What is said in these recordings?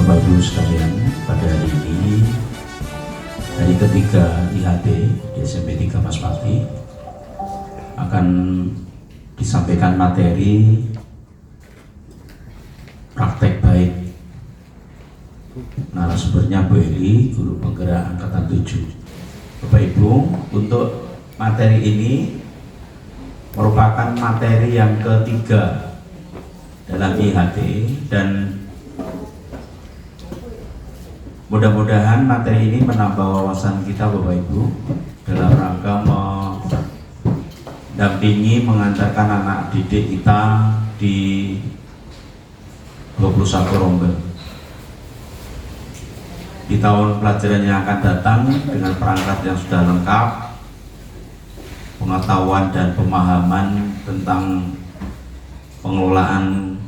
Bapak Ibu sekalian, pada hari ini hari ketiga IHT di SMP 3 Paspati akan disampaikan materi praktek baik. Narasumbernya Bu Eli, guru penggerak angkatan 7. Bapak Ibu, untuk materi ini merupakan materi yang ketiga dalam IHT dan mudah-mudahan materi ini menambah wawasan kita Bapak Ibu dalam rangka mendampingi mengantarkan anak didik kita di 21 Rombeng di tahun pelajaran yang akan datang dengan perangkat yang sudah lengkap, pengetahuan dan pemahaman tentang pengelolaan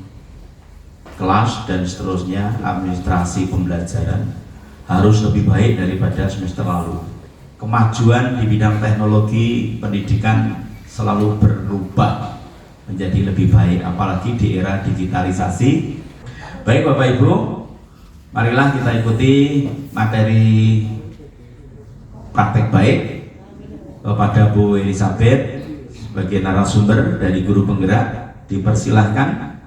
kelas dan seterusnya, administrasi pembelajaran harus lebih baik daripada semester lalu. Kemajuan di bidang teknologi pendidikan selalu berubah menjadi lebih baik, apalagi di era digitalisasi. Baik Bapak Ibu, marilah kita ikuti materi praktek baik kepada Bu Elizabeth sebagai narasumber dari guru penggerak. Dipersilahkan.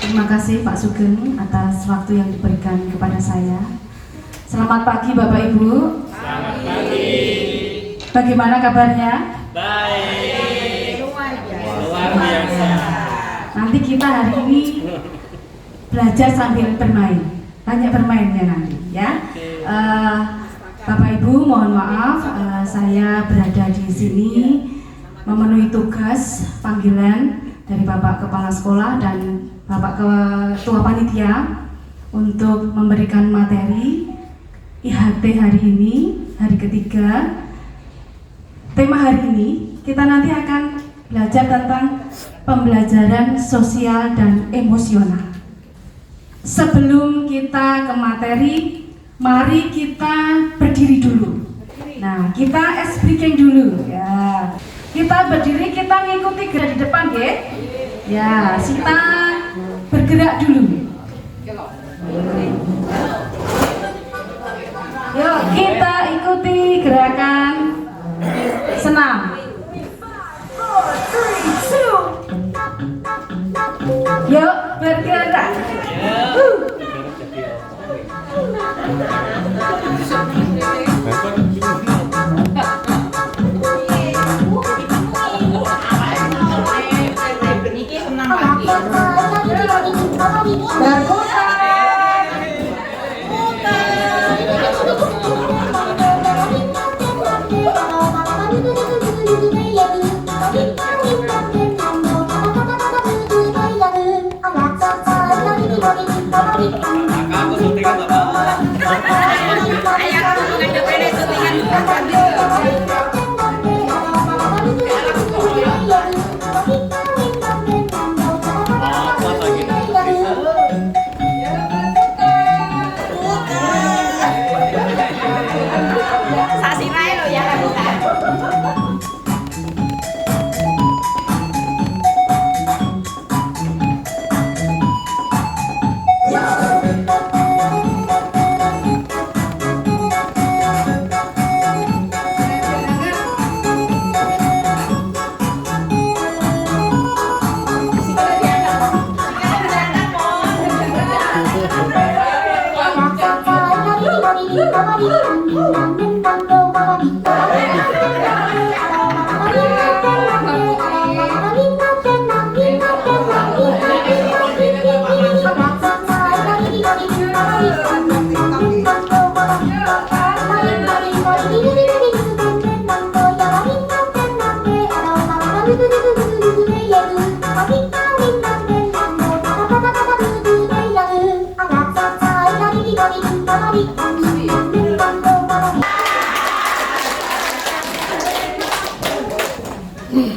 Terima kasih Pak Sugeng atas waktu yang diberikan kepada saya. Selamat pagi Bapak Ibu. Selamat pagi. Bagaimana kabarnya? Baik. Luar biasa. Nanti kita hari ini belajar sambil bermain. Banyak bermainnya nanti ya. Bapak Ibu mohon maaf, saya berada di sini memenuhi tugas panggilan dari Bapak Kepala Sekolah dan Bapak Ketua Panitia untuk memberikan materi IHT hari ini, hari ketiga. Tema hari ini kita nanti akan belajar tentang pembelajaran sosial dan emosional. Sebelum kita ke materi, mari kita berdiri dulu. Nah, kita ice breaking dulu ya. Kita berdiri, kita ngikuti gerak di depan ya. Ya, kita bergerak dulu. Yuk, kita ikuti gerakan senam. 4, 3, 2. Yuk, bergerak.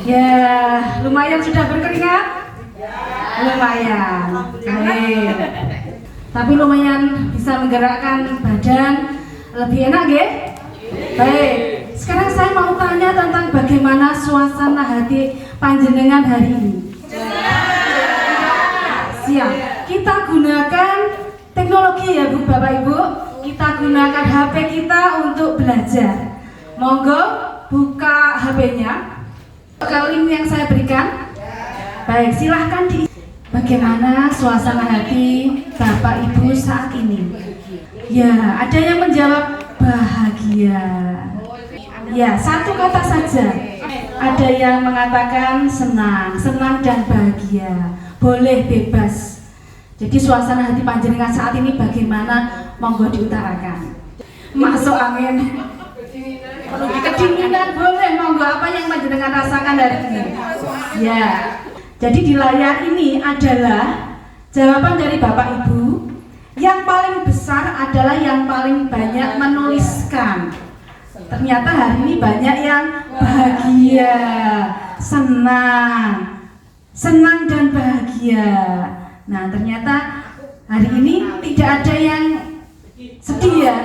Ya, lumayan sudah berkeringat? Lumayan. Baik. Tapi lumayan bisa menggerakkan badan, lebih enak ya? Baik. Sekarang saya mau tanya tentang bagaimana suasana hati panjenengan hari ini. Siap. Kita gunakan teknologi teknologi ya Bu, Bapak Ibu. Kita gunakan HP kita untuk belajar. Monggo buka HP-nya. Link yang saya berikan. Baik, silahkan di. Bagaimana suasana hati Bapak Ibu saat ini? Ya, ada yang menjawab bahagia. Ya, satu kata saja. Ada yang mengatakan senang, senang dan bahagia. Boleh bebas. Jadi suasana hati panjenengan saat ini bagaimana? Monggo diutarakan. Masuk angin. Kedinginan boleh, monggo. Apa yang panjenengan rasakan hari ini? Ya. Jadi di layar ini adalah jawaban dari Bapak Ibu. Yang paling besar adalah yang paling banyak menuliskan. Ternyata hari ini banyak yang bahagia, senang, senang dan bahagia. Nah, ternyata hari ini tidak ada yang sedih ya.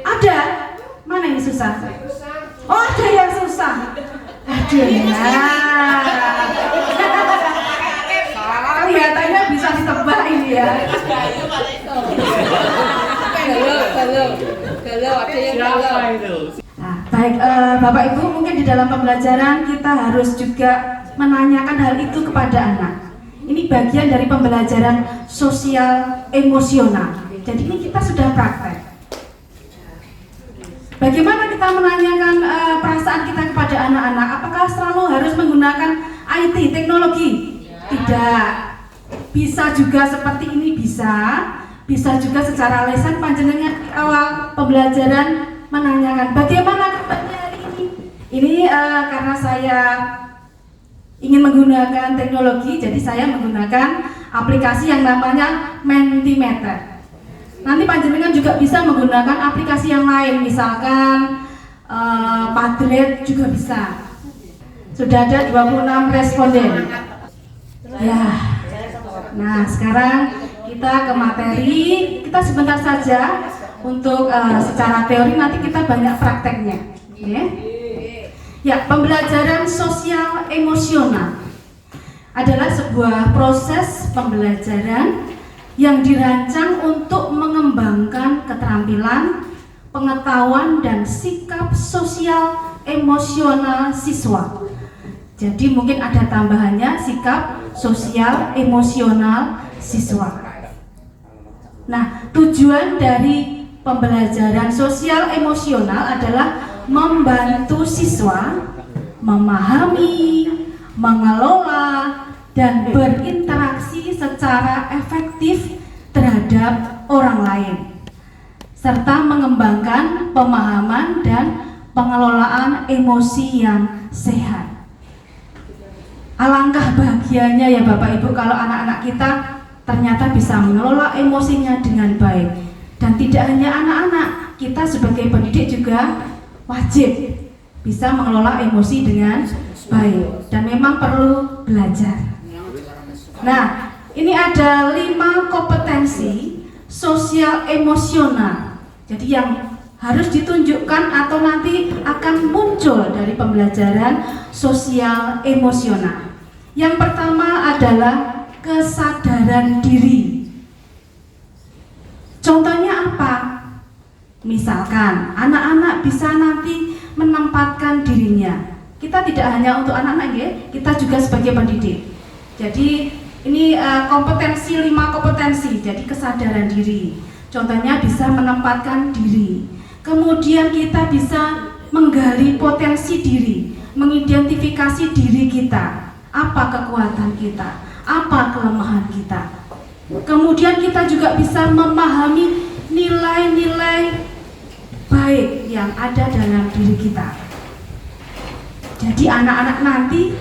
Ada? Mana yang susah? Oh, ada yang susah. Aduh, kelihatannya bisa ditebak ini ya. Galau, ada yang galau. Nah, baik Bapak Ibu, mungkin di dalam pembelajaran kita harus juga menanyakan hal itu kepada anak. Ini bagian dari pembelajaran sosial emosional. Jadi ini kita sudah praktek. Bagaimana kita menanyakan perasaan kita kepada anak-anak? Apakah selalu harus menggunakan IT, teknologi? Tidak. Bisa juga seperti ini, bisa juga secara lesan panjenengan awal pembelajaran menanyakan bagaimana kabarnya hari ini. Ini karena saya ingin menggunakan teknologi, jadi saya menggunakan aplikasi yang namanya Mentimeter. Nanti panjenengan juga bisa menggunakan aplikasi yang lain, misalkan Padlet juga bisa. Sudah ada 26 responden. Ya. Nah, sekarang kita ke materi. Kita sebentar saja untuk secara teori, nanti kita banyak prakteknya. Ya. Ya, pembelajaran sosial emosional adalah sebuah proses pembelajaran yang dirancang untuk mengembangkan keterampilan, pengetahuan, dan sikap sosial emosional siswa. Jadi mungkin ada tambahannya sikap sosial emosional siswa. Nah, tujuan dari pembelajaran sosial emosional adalah membantu siswa memahami, mengelola, dan berinteraksi secara efektif terhadap orang lain, serta mengembangkan pemahaman dan pengelolaan emosi yang sehat. Alangkah bahagianya ya Bapak Ibu kalau anak-anak kita ternyata bisa mengelola emosinya dengan baik. Dan tidak hanya anak-anak, kita sebagai pendidik juga wajib bisa mengelola emosi dengan baik, dan memang perlu belajar. Nah, ini ada 5 kompetensi sosial emosional. Jadi yang harus ditunjukkan atau nanti akan muncul dari pembelajaran sosial emosional. Yang pertama adalah kesadaran diri. Contohnya apa? Misalkan anak-anak bisa nanti menempatkan dirinya. Kita tidak hanya untuk anak-anak ya, kita juga sebagai pendidik. Jadi ini kompetensi 5 kompetensi. Jadi kesadaran diri. Contohnya bisa menempatkan diri. Kemudian kita bisa menggali potensi diri, mengidentifikasi diri kita, apa kekuatan kita, apa kelemahan kita. Kemudian kita juga bisa memahami nilai-nilai baik yang ada dalam diri kita. Jadi anak-anak nanti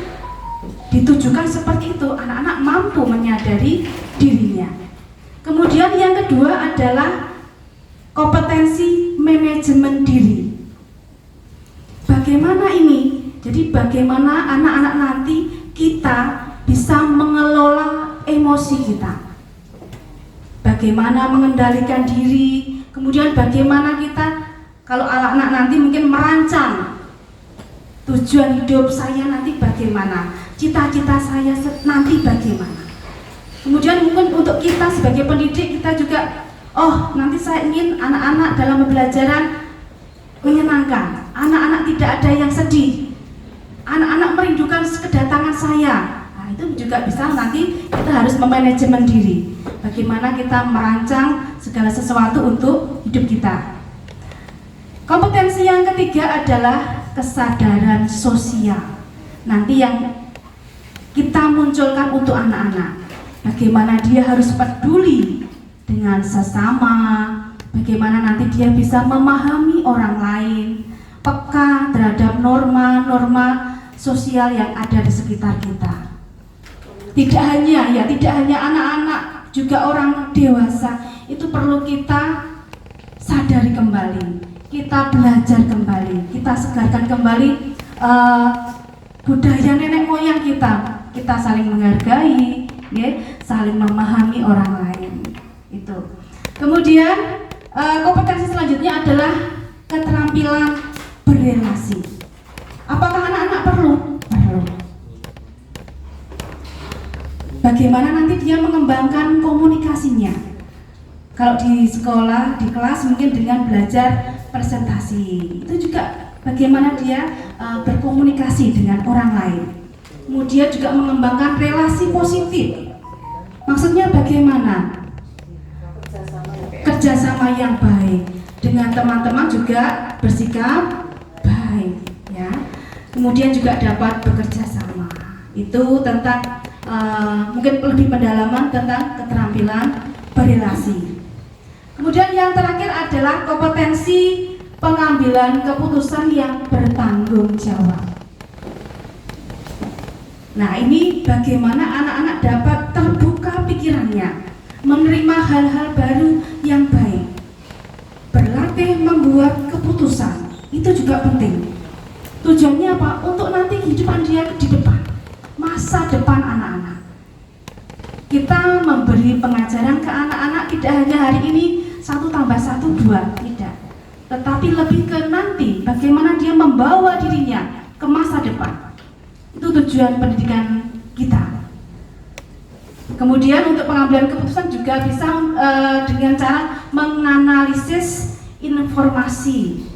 ditujukan seperti itu, anak-anak mampu menyadari dirinya. Kemudian yang kedua adalah kompetensi manajemen diri. Bagaimana ini? Jadi bagaimana anak-anak nanti kita bisa mengelola emosi kita, bagaimana mengendalikan diri, kemudian bagaimana kita kalau anak-anak nanti mungkin merancang tujuan hidup saya nanti bagaimana, cita-cita saya nanti bagaimana. Kemudian mungkin untuk kita sebagai pendidik, kita juga, oh nanti saya ingin anak-anak dalam pembelajaran menyenangkan, anak-anak tidak ada yang sedih, anak-anak merindukan kedatangan saya. Nah itu juga bisa nanti kita harus memanajemen diri, bagaimana kita merancang segala sesuatu untuk hidup kita. Kompetensi yang ketiga adalah kesadaran sosial. Nanti yang kita munculkan untuk anak-anak, bagaimana dia harus peduli dengan sesama, bagaimana nanti dia bisa memahami orang lain, peka terhadap norma-norma sosial yang ada di sekitar kita. Tidak hanya anak-anak, juga orang dewasa itu perlu kita sadari kembali, kita belajar kembali, kita segarkan kembali budaya nenek moyang kita saling menghargai, ya, saling memahami orang lain. Itu. Kemudian kompetensi selanjutnya adalah keterampilan berrelasi. Apakah anak-anak perlu? Perlu. Bagaimana nanti dia mengembangkan komunikasinya? Kalau di sekolah, di kelas mungkin dengan belajar presentasi, itu juga bagaimana dia berkomunikasi dengan orang lain. Kemudian juga mengembangkan relasi positif. Maksudnya bagaimana? Kerjasama yang baik dengan teman-teman, juga bersikap baik, ya. Kemudian juga dapat bekerja sama. Itu tentang mungkin lebih pendalaman tentang keterampilan berrelasi. Kemudian yang terakhir adalah kompetensi pengambilan keputusan yang bertanggung jawab. Nah, ini bagaimana anak-anak dapat terbuka pikirannya, menerima hal-hal baru yang baik, berlatih membuat keputusan. Itu juga penting. Tujuannya apa? Untuk nanti kehidupan dia di depan, masa depan anak-anak. Kita memberi pengajaran ke anak-anak tidak hanya hari ini 1 tambah 1 2, tidak. Tetapi lebih ke nanti bagaimana dia membawa dirinya ke masa depan. Itu tujuan pendidikan kita. Kemudian untuk pengambilan keputusan juga bisa dengan cara menganalisis informasi.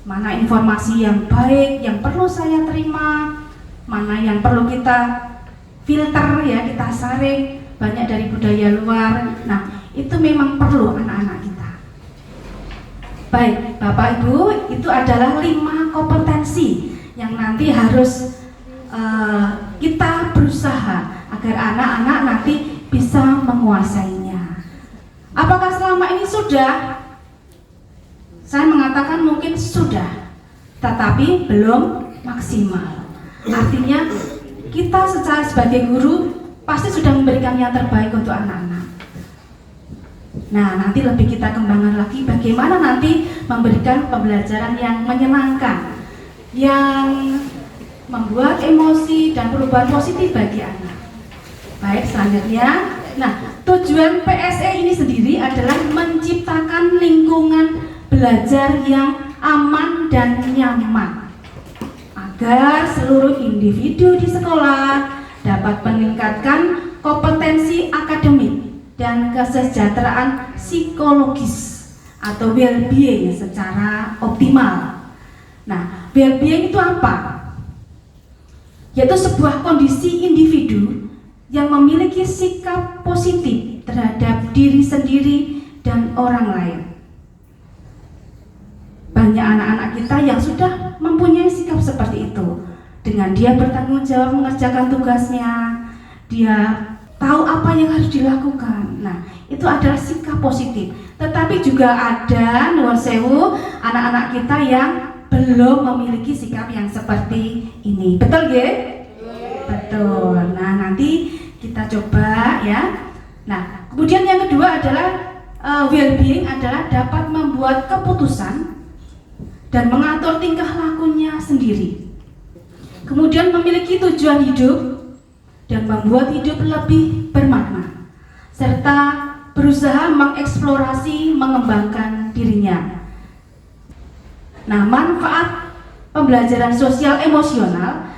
Mana informasi yang baik, yang perlu saya terima, mana yang perlu kita filter, ya, kita saring, banyak dari budaya luar. Nah, itu memang perlu anak-anak kita. Baik, Bapak Ibu, itu adalah 5 kompetensi yang nanti harus kita berusaha agar anak-anak nanti bisa menguasainya. Apakah selama ini sudah? Saya mengatakan mungkin sudah, tetapi belum maksimal. Artinya kita secara sebagai guru pasti sudah memberikan yang terbaik untuk anak-anak. Nah, nanti lebih kita kembangkan lagi bagaimana nanti memberikan pembelajaran yang menyenangkan, yang membuat emosi dan perubahan positif bagi anak. Baik, selanjutnya, nah, tujuan PSE ini sendiri adalah menciptakan lingkungan belajar yang aman dan nyaman, agar seluruh individu di sekolah dapat meningkatkan kompetensi akademik dan kesejahteraan psikologis atau well-being secara optimal. Nah, well-being itu apa? Yaitu sebuah kondisi individu yang memiliki sikap positif terhadap diri sendiri dan orang lain. Banyak anak-anak kita yang sudah mempunyai sikap seperti itu. Dengan dia bertanggung jawab mengerjakan tugasnya, dia tahu apa yang harus dilakukan. Nah, itu adalah sikap positif. Tetapi juga ada, nuwun sewu, anak-anak kita yang belum memiliki sikap yang seperti ini. Betul ya? Betul. Nah, nanti kita coba, ya. Nah, kemudian yang kedua adalah well-being adalah dapat membuat keputusan dan mengatur tingkah lakunya sendiri. Kemudian memiliki tujuan hidup dan membuat hidup lebih bermakna, serta berusaha mengeksplorasi, mengembangkan dirinya. Nah, manfaat pembelajaran sosial emosional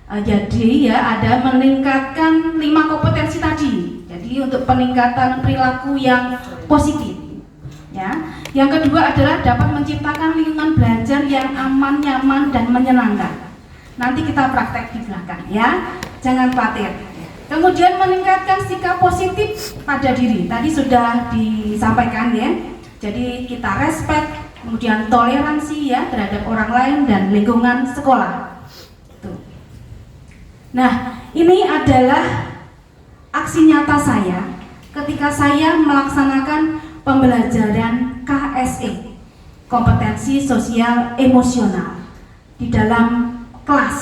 Jadi ya ada meningkatkan 5 kompetensi tadi. Jadi untuk peningkatan perilaku yang positif. Ya. Yang kedua adalah dapat menciptakan lingkungan belajar yang aman, nyaman, dan menyenangkan. Nanti kita praktek di belakang ya. Jangan khawatir. Kemudian meningkatkan sikap positif pada diri. Tadi sudah disampaikan ya. Jadi kita respect, kemudian toleransi ya terhadap orang lain dan lingkungan sekolah. Tuh. Nah, ini adalah aksi nyata saya ketika saya melaksanakan pembelajaran KSE, kompetensi sosial emosional, di dalam kelas.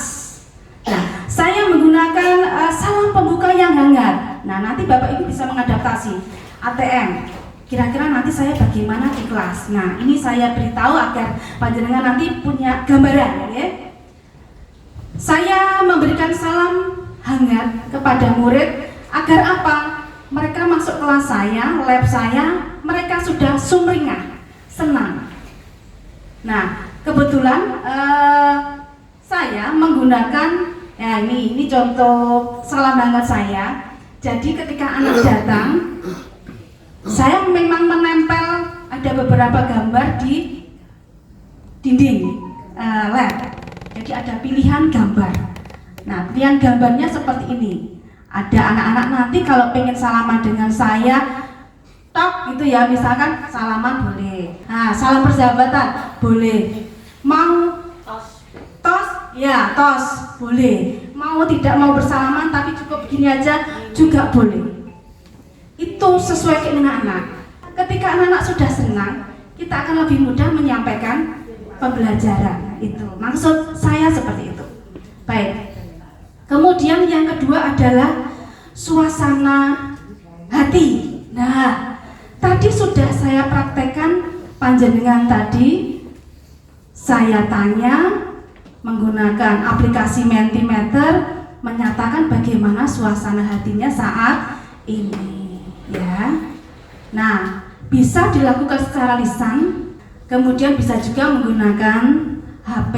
Nah, saya menggunakan salam pembuka yang hangat. Nah, nanti Bapak Ibu bisa mengadaptasi ATM. Kira-kira nanti saya bagaimana di kelas. Nah, ini saya beritahu agar panjenengan nanti punya gambaran ya. Saya memberikan salam hangat kepada murid agar apa? Mereka masuk kelas saya, lab saya, mereka sudah sumringah, senang. Nah, kebetulan saya menggunakan ya ini contoh salam hangat saya. Jadi ketika anak datang, saya memang menempel ada beberapa gambar di dinding lab. Jadi ada pilihan gambar. Nah, pilihan gambarnya seperti ini. Ada anak-anak nanti kalau pengen salaman dengan saya, tok gitu ya, misalkan salaman boleh. Nah, salam persahabatan boleh. Mau tos, ya tos boleh. Mau tidak mau bersalaman tapi cukup begini aja juga boleh. Itu sesuai keinginan anak. Ketika anak-anak sudah senang, kita akan lebih mudah menyampaikan pembelajaran. Itu maksud saya seperti itu. Baik. Kemudian yang kedua adalah suasana hati. Nah, tadi sudah saya praktekkan panjenengan tadi. Saya tanya menggunakan aplikasi Mentimeter menyatakan bagaimana suasana hatinya saat ini ya. Nah, bisa dilakukan secara lisan, kemudian bisa juga menggunakan HP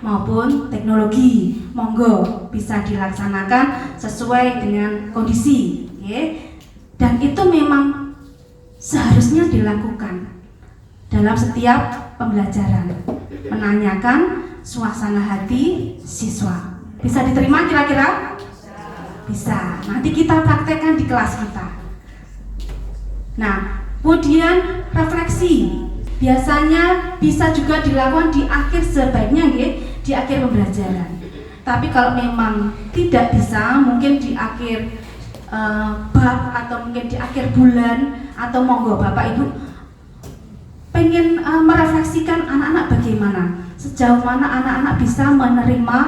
maupun teknologi. Monggo bisa dilaksanakan sesuai dengan kondisi ya. Dan itu memang seharusnya dilakukan dalam setiap pembelajaran, menanyakan suasana hati siswa. Bisa diterima kira-kira? Bisa. Nanti kita praktekkan di kelas kita. Nah, kemudian refleksi. Biasanya bisa juga dilakukan di akhir, sebaiknya di akhir pembelajaran. Tapi kalau memang tidak bisa, mungkin di akhir bab atau mungkin di akhir bulan, atau monggo Bapak Ibu pengen merefleksikan anak-anak bagaimana, sejauh mana anak-anak bisa menerima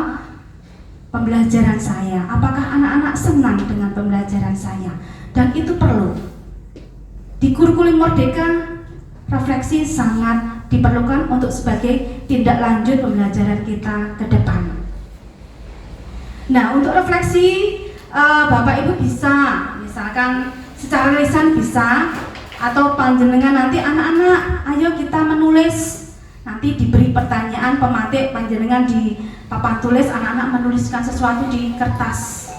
pembelajaran saya, apakah anak-anak senang dengan pembelajaran saya. Dan itu perlu di kurikulum Merdeka. Refleksi sangat diperlukan untuk sebagai tindak lanjut pembelajaran kita ke depan. Nah, untuk refleksi Bapak Ibu bisa, misalkan secara lisan bisa, atau panjenengan nanti anak-anak, ayo kita menulis. Nanti diberi pertanyaan pematik, panjenengan di papan tulis, anak-anak menuliskan sesuatu di kertas.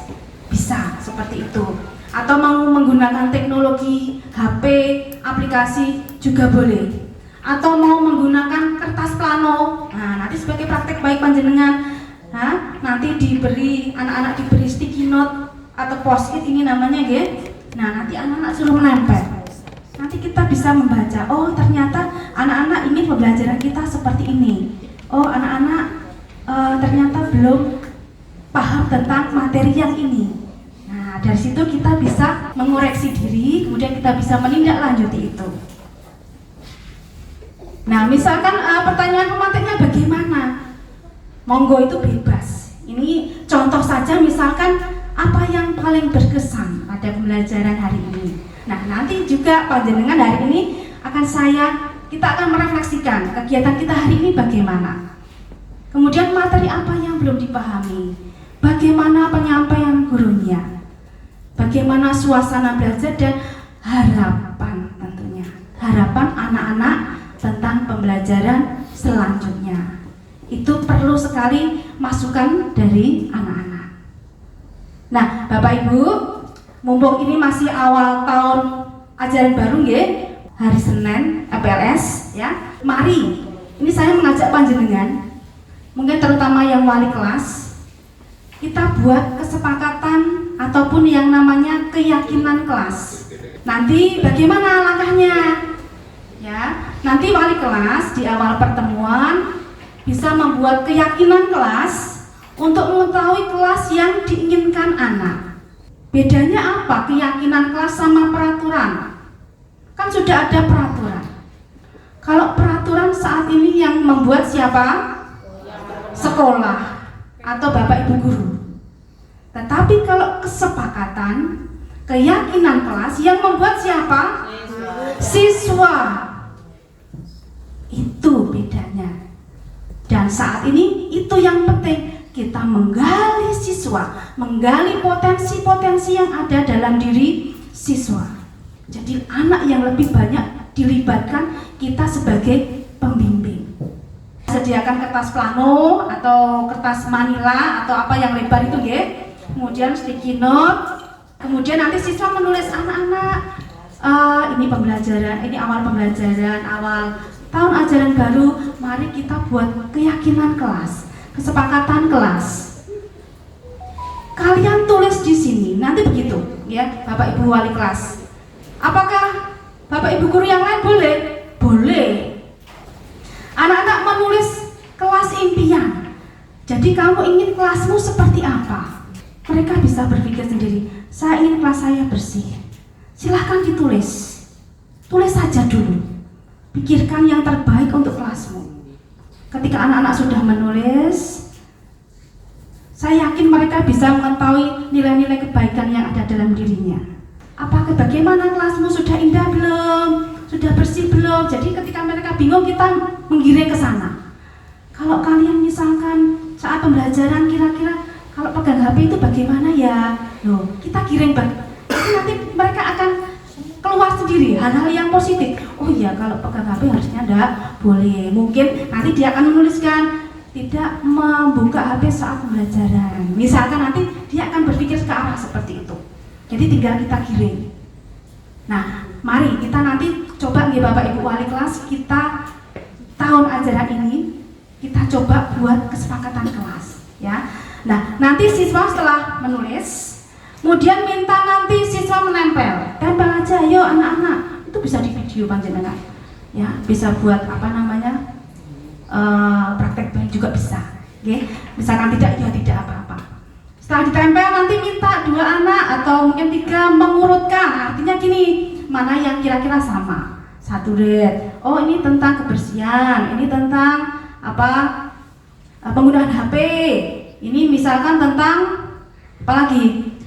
Bisa seperti itu. Atau mau menggunakan teknologi HP, aplikasi juga boleh. Atau mau menggunakan kertas plano. Nah, nanti sebagai praktek baik panjenengan, nanti diberi anak-anak diberi sticky note atau post-it ini namanya ya. Nah, nanti anak-anak suruh menempel. Nanti kita bisa membaca, oh ternyata anak-anak ingin pembelajaran kita seperti ini. Oh, anak-anak ternyata belum paham tentang materi yang ini. Nah, dari situ kita bisa mengoreksi diri, kemudian kita bisa menindaklanjuti itu. Nah, misalkan pertanyaan pematiknya bagaimana? Monggo itu bebas. Ini contoh saja, misalkan apa yang paling berkesan pada pembelajaran hari ini. Nah, nanti juga panjenengan hari ini kita akan merefleksikan kegiatan kita hari ini bagaimana. Kemudian materi apa yang belum dipahami? Bagaimana penyampaian gurunya? Bagaimana suasana belajar dan harapan tentunya. Harapan anak-anak tentang pembelajaran selanjutnya. Itu perlu sekali masukan dari anak-anak. Nah, Bapak Ibu, mumpung ini masih awal tahun ajaran baru ya, hari Senin PLS ya. Mari, ini saya mengajak panjenengan, mungkin terutama yang wali kelas, kita buat kesepakatan ataupun yang namanya keyakinan kelas. Nanti bagaimana langkahnya? Ya, nanti wali kelas di awal pertemuan bisa membuat keyakinan kelas untuk mengetahui kelas yang diinginkan anak. Bedanya apa keyakinan kelas sama peraturan? Kan sudah ada peraturan. Kalau peraturan saat ini yang membuat siapa? Sekolah atau Bapak Ibu guru. Tetapi kalau kesepakatan, keyakinan kelas yang membuat siapa? Siswa. Itu bedanya. Dan saat ini itu yang penting, kita menggali siswa, menggali potensi-potensi yang ada dalam diri siswa. Jadi anak yang lebih banyak dilibatkan kita sebagai pembimbing. Sediakan kertas plano atau kertas manila atau apa yang lebar itu ya. Kemudian sticky note. Kemudian nanti siswa menulis anak-anak ini pembelajaran, ini awal pembelajaran, awal tahun ajaran baru, mari kita buat keyakinan kelas, kesepakatan kelas. Kalian tulis di sini, nanti begitu, ya, Bapak Ibu wali kelas. Apakah Bapak Ibu guru yang lain boleh? Boleh. Anak-anak menulis kelas impian. Jadi kamu ingin kelasmu seperti apa? Mereka bisa berpikir sendiri. Saya ingin kelas saya bersih. Silahkan ditulis. Tulis saja dulu. Pikirkan yang terbaik untuk kelasmu. Ketika anak-anak sudah menulis, saya yakin mereka bisa mengetahui nilai-nilai kebaikan yang ada dalam dirinya. Apakah bagaimana kelasmu sudah indah belum? Sudah bersih belum? Jadi ketika mereka bingung, kita menggiring ke sana. Kalau kalian misalkan saat pembelajaran kira-kira kalau pegang HP itu bagaimana ya? Loh, kita giring nanti mereka akan keluar sendiri hal-hal yang positif. Oh iya, kalau pegang HP harusnya enggak boleh. Mungkin nanti dia akan menuliskan tidak membuka HP saat pembelajaran. Misalkan nanti dia akan berpikir ke arah seperti itu. Jadi tinggal kita giring. Nah, mari kita nanti coba nih Bapak Ibu wali kelas, kita tahun ajaran ini kita coba buat kesepakatan kelas, ya. Nah, nanti siswa setelah menulis, kemudian minta nanti siswa menempel. Tempel aja, ayo anak-anak. Itu bisa di video panjenengan. Ya, bisa buat apa namanya? Praktek baik juga bisa. Oke. Misalkan tidak, ya tidak apa-apa. Setelah ditempel nanti minta 2 anak atau mungkin 3 mengurutkan. Artinya gini, mana yang kira-kira sama. 1 red. Oh, ini tentang kebersihan, ini tentang apa? Penggunaan HP. Ini misalkan tentang apa lagi?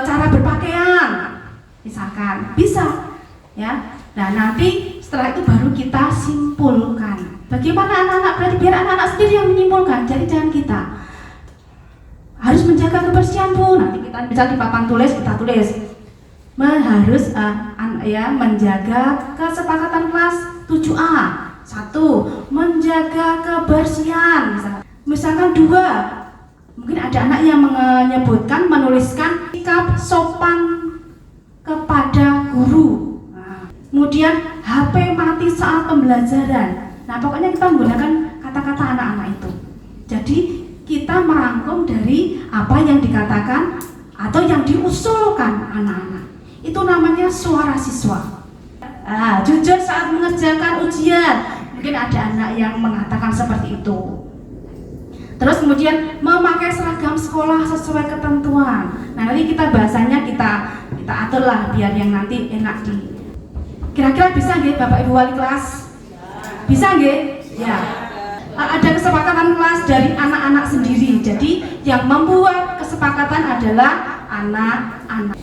Cara berpakaian, misalkan bisa, ya. Nah nanti setelah itu baru kita simpulkan. Bagaimana anak-anak, berarti biar anak-anak sendiri yang menyimpulkan. Jadi jangan kita harus menjaga kebersihan Bu. Nanti kita bisa di papan tulis kita tulis harus menjaga kesepakatan kelas 7A. 1. Menjaga kebersihan. Misalkan 2. Mungkin ada anak yang menyebutkan, menuliskan sikap sopan kepada guru. Nah, kemudian HP mati saat pembelajaran. Nah, pokoknya kita menggunakan kata-kata anak-anak itu. Jadi kita merangkum dari apa yang dikatakan atau yang diusulkan anak-anak. Itu namanya suara siswa. Jujur saat mengerjakan ujian. Mungkin ada anak yang mengatakan seperti itu. Terus kemudian memakai seragam sekolah sesuai ketentuan. Nah nanti kita bahasanya kita aturlah biar yang nanti enak di. Kira-kira bisa nggih Bapak Ibu wali kelas? Bisa nggih? Ya. Ada kesepakatan kelas dari anak-anak sendiri. Jadi yang membuat kesepakatan adalah anak-anak.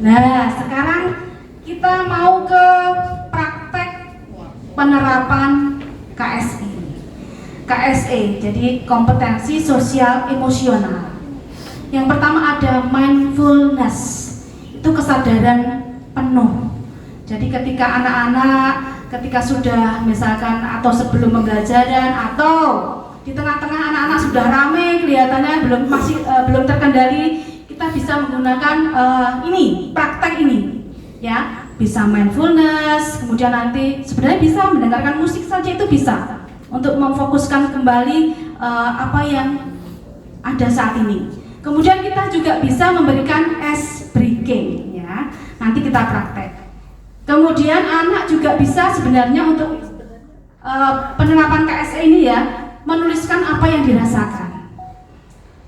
Nah sekarang kita mau ke praktek penerapan KSE. KSE, jadi kompetensi sosial emosional. Yang pertama ada mindfulness, itu kesadaran penuh. Jadi ketika anak-anak, ketika sudah misalkan atau sebelum pembelajaran atau di tengah-tengah anak-anak sudah ramai kelihatannya belum terkendali, kita bisa menggunakan ini, praktek ini, ya, bisa mindfulness, kemudian nanti sebenarnya bisa mendengarkan musik saja itu bisa untuk memfokuskan kembali apa yang ada saat ini. Kemudian kita juga bisa memberikan ice breaking, ya, nanti kita praktek. Kemudian anak juga bisa sebenarnya untuk penerapan KSE ini ya, menuliskan apa yang dirasakan.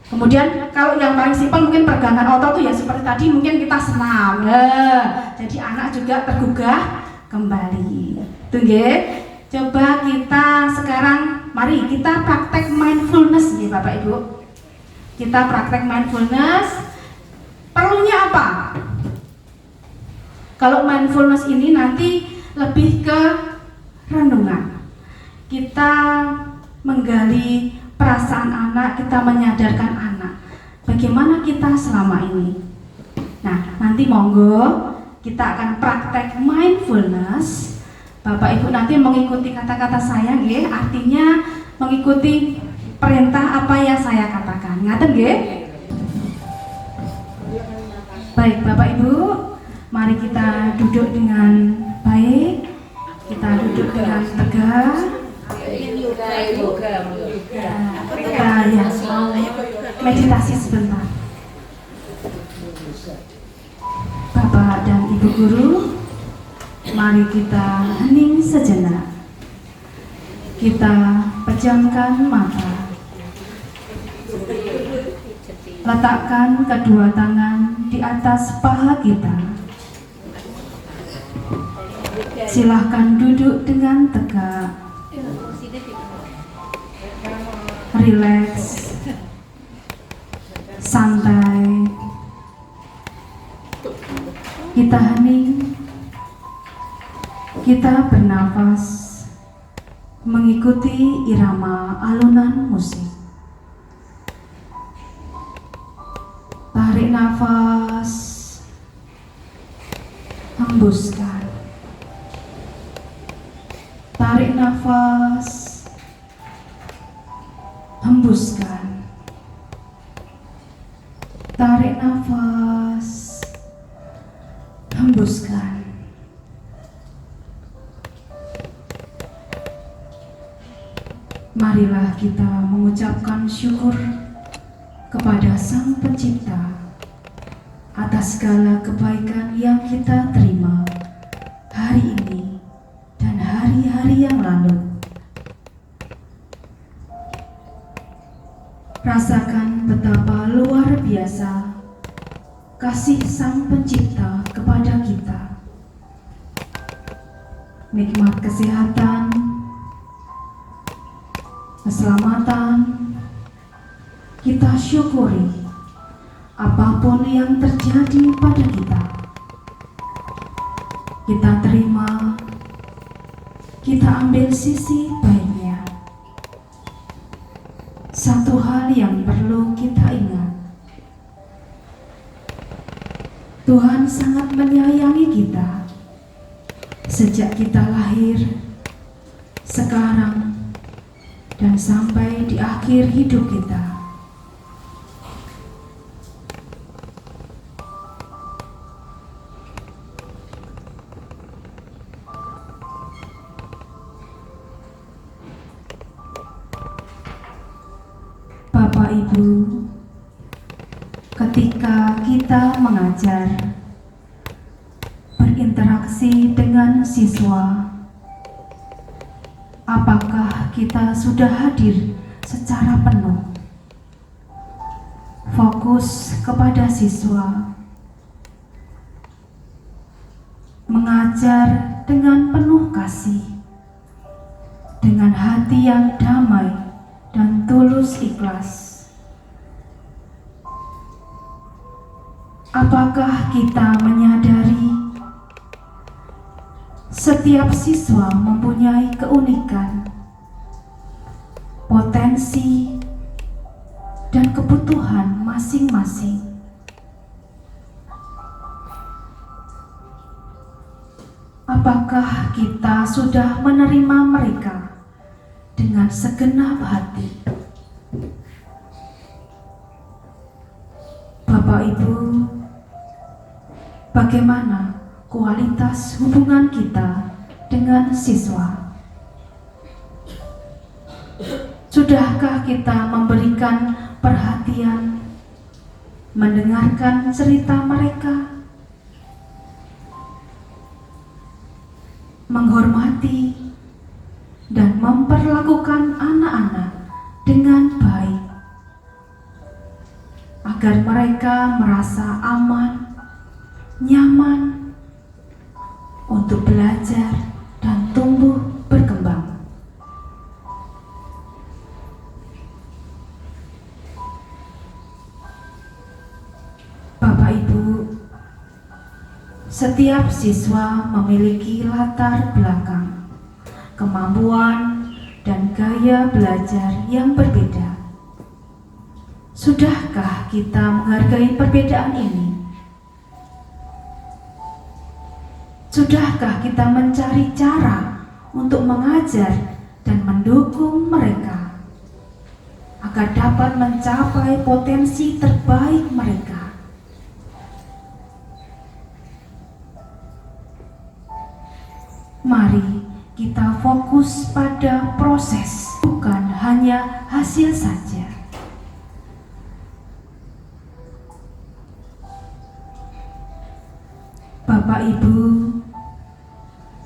Kemudian kalau yang paling simpel mungkin peregangan otot tuh ya seperti tadi mungkin kita senam. Jadi anak juga tergugah kembali. Tunggu. Coba kita sekarang mari kita praktek mindfulness ya Bapak Ibu. Kita praktek mindfulness. Perlunya apa? Kalau mindfulness ini nanti lebih ke renungan. Kita menggali perasaan anak, kita menyadarkan anak. Bagaimana kita selama ini? Nah, nanti monggo kita akan praktek mindfulness. Bapak Ibu nanti mengikuti kata-kata saya nggih, artinya mengikuti perintah apa yang saya katakan. Ngaten nggih? Baik, Bapak Ibu, mari kita duduk dengan baik. Kita duduk dengan tegak. Kita ya mau meditasi sebentar. Bapak dan Ibu guru, mari kita hening sejenak. Kita pejamkan mata. Letakkan kedua tangan di atas paha kita. Silahkan duduk dengan tegak. Rileks, santai. Kita hening. Kita bernafas mengikuti irama alunan musik. Tarik nafas, hembuskan. Tarik nafas, hembuskan. Tarik nafas, hembuskan. Marilah kita mengucapkan syukur kepada Sang Pencipta atas segala kebaikan yang kita terima hari ini dan hari-hari yang lalu. Rasakan betapa luar biasa kasih Sang Pencipta kepada kita. Nikmat kesehatan, keselamatan, kita syukuri apapun yang terjadi pada kita. Kita terima, kita ambil sisi baiknya. Satu hal yang perlu kita ingat, Tuhan sangat menyayangi kita sejak kita lahir, sekarang, dan sampai di akhir hidup kita. Bapak Ibu, ketika kita mengajar, berinteraksi dengan siswa, apakah kita sudah hadir secara penuh, fokus kepada siswa, mengajar dengan penuh kasih, dengan hati yang damai dan tulus ikhlas? Apakah kita menyadari setiap siswa mempunyai keunikan, potensi, dan kebutuhan masing-masing? Apakah kita sudah menerima mereka dengan segenap hati? Bapak Ibu, bagaimana kualitas hubungan kita dengan siswa? Sudahkah kita memberikan perhatian, mendengarkan cerita mereka, menghormati dan memperlakukan anak-anak dengan baik, agar mereka merasa aman, nyaman untuk belajar dan tumbuh berkembang. Bapak Ibu, setiap siswa memiliki latar belakang, kemampuan, dan gaya belajar yang berbeda. Sudahkah kita menghargai perbedaan ini? Sudahkah kita mencari cara untuk mengajar dan mendukung mereka agar dapat mencapai potensi terbaik mereka? Mari kita fokus pada proses, bukan hanya hasil saja. Bapak Ibu,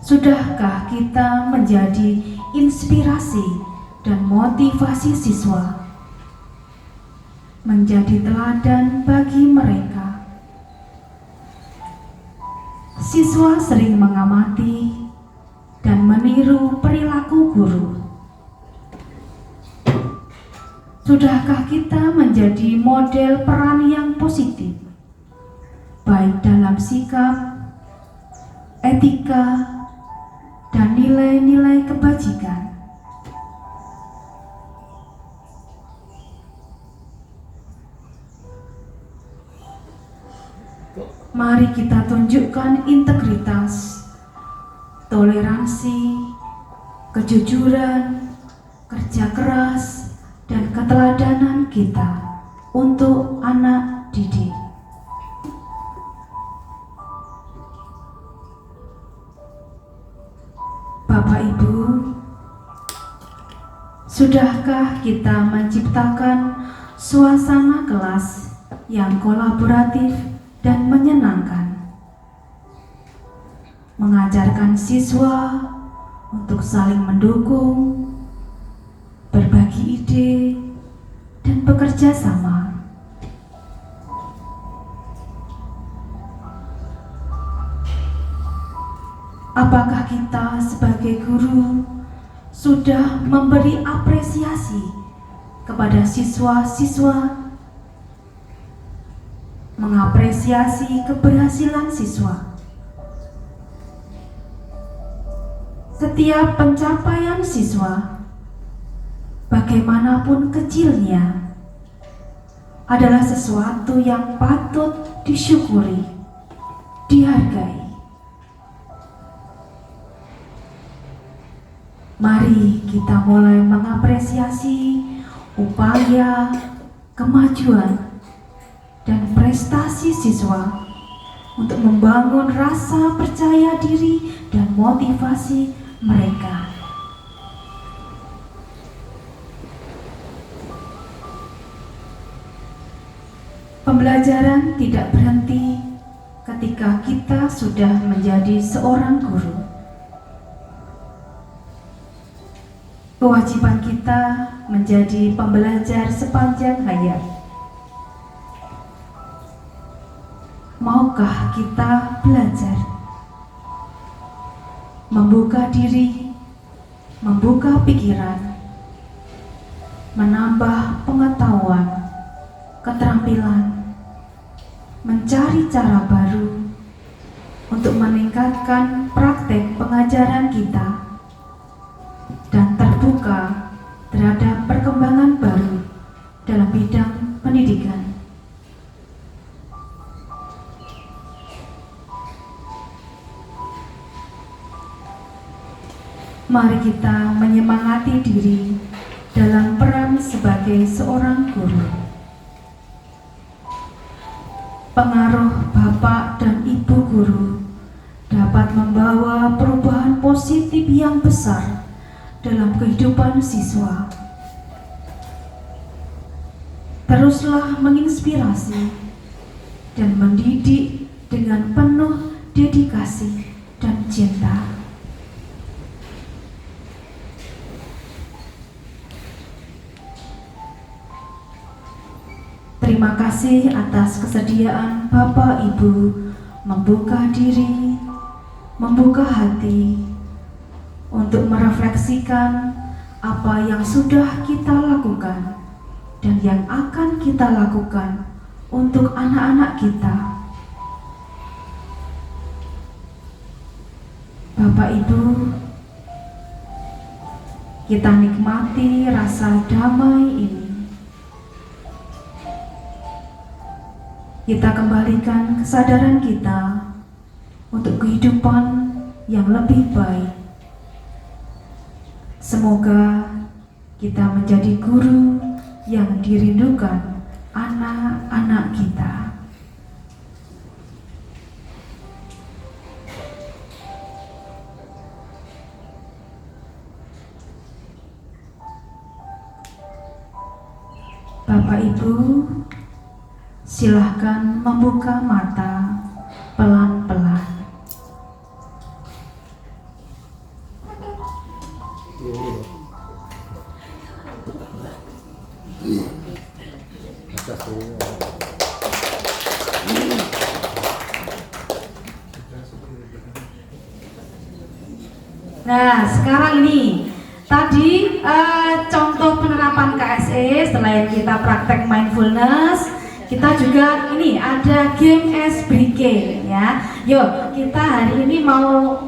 sudahkah kita menjadi inspirasi dan motivasi siswa, menjadi teladan bagi mereka? Siswa sering mengamati dan meniru perilaku guru. Sudahkah kita menjadi model peran yang positif, baik dalam sikap, etika, dan nilai-nilai kebajikan? Mari kita tunjukkan integritas, toleransi, kejujuran, kerja keras, dan keteladanan kita untuk anak didik. Bapak Ibu, sudahkah kita menciptakan suasana kelas yang kolaboratif dan menyenangkan? Mengajarkan siswa untuk saling mendukung, berbagi ide, dan bekerja sama. Apakah kita sebagai guru sudah memberi apresiasi kepada siswa-siswa, mengapresiasi keberhasilan siswa? Setiap pencapaian siswa, bagaimanapun kecilnya, adalah sesuatu yang patut disyukuri, dihargai. Mari kita mulai mengapresiasi upaya, kemajuan, dan prestasi siswa untuk membangun rasa percaya diri dan motivasi mereka. Pembelajaran tidak berhenti ketika kita sudah menjadi seorang guru. Kewajiban kita menjadi pembelajar sepanjang hayat. Maukah kita belajar, membuka diri, membuka pikiran, menambah pengetahuan, keterampilan, mencari cara baru untuk meningkatkan praktek pengajaran kita, dan terbuka terhadap perkembangan baru dalam bidang pendidikan? Mari kita menyemangati diri dalam peran sebagai seorang guru. pengaruh Bapak dan Ibu guru dapat membawa perubahan positif yang besar dalam kehidupan siswa. Teruslah menginspirasi dan mendidik dengan penuh dedikasi dan cinta. Terima kasih atas kesediaan Bapak Ibu membuka diri, membuka hati untuk merefleksikan apa yang sudah kita lakukan dan yang akan kita lakukan untuk anak-anak kita. Bapak Ibu, kita nikmati rasa damai ini. Kita kembalikan kesadaran kita untuk kehidupan yang lebih baik. Semoga kita menjadi guru yang dirindukan anak-anak kita. Bapak Ibu, silahkan membuka mata pelan-pelan. Nah, sekarang ini tadi contoh penerapan KSE. Selain kita praktek mindfulness, kita juga ini ada game ice breaking ya. Yuk, kita hari ini mau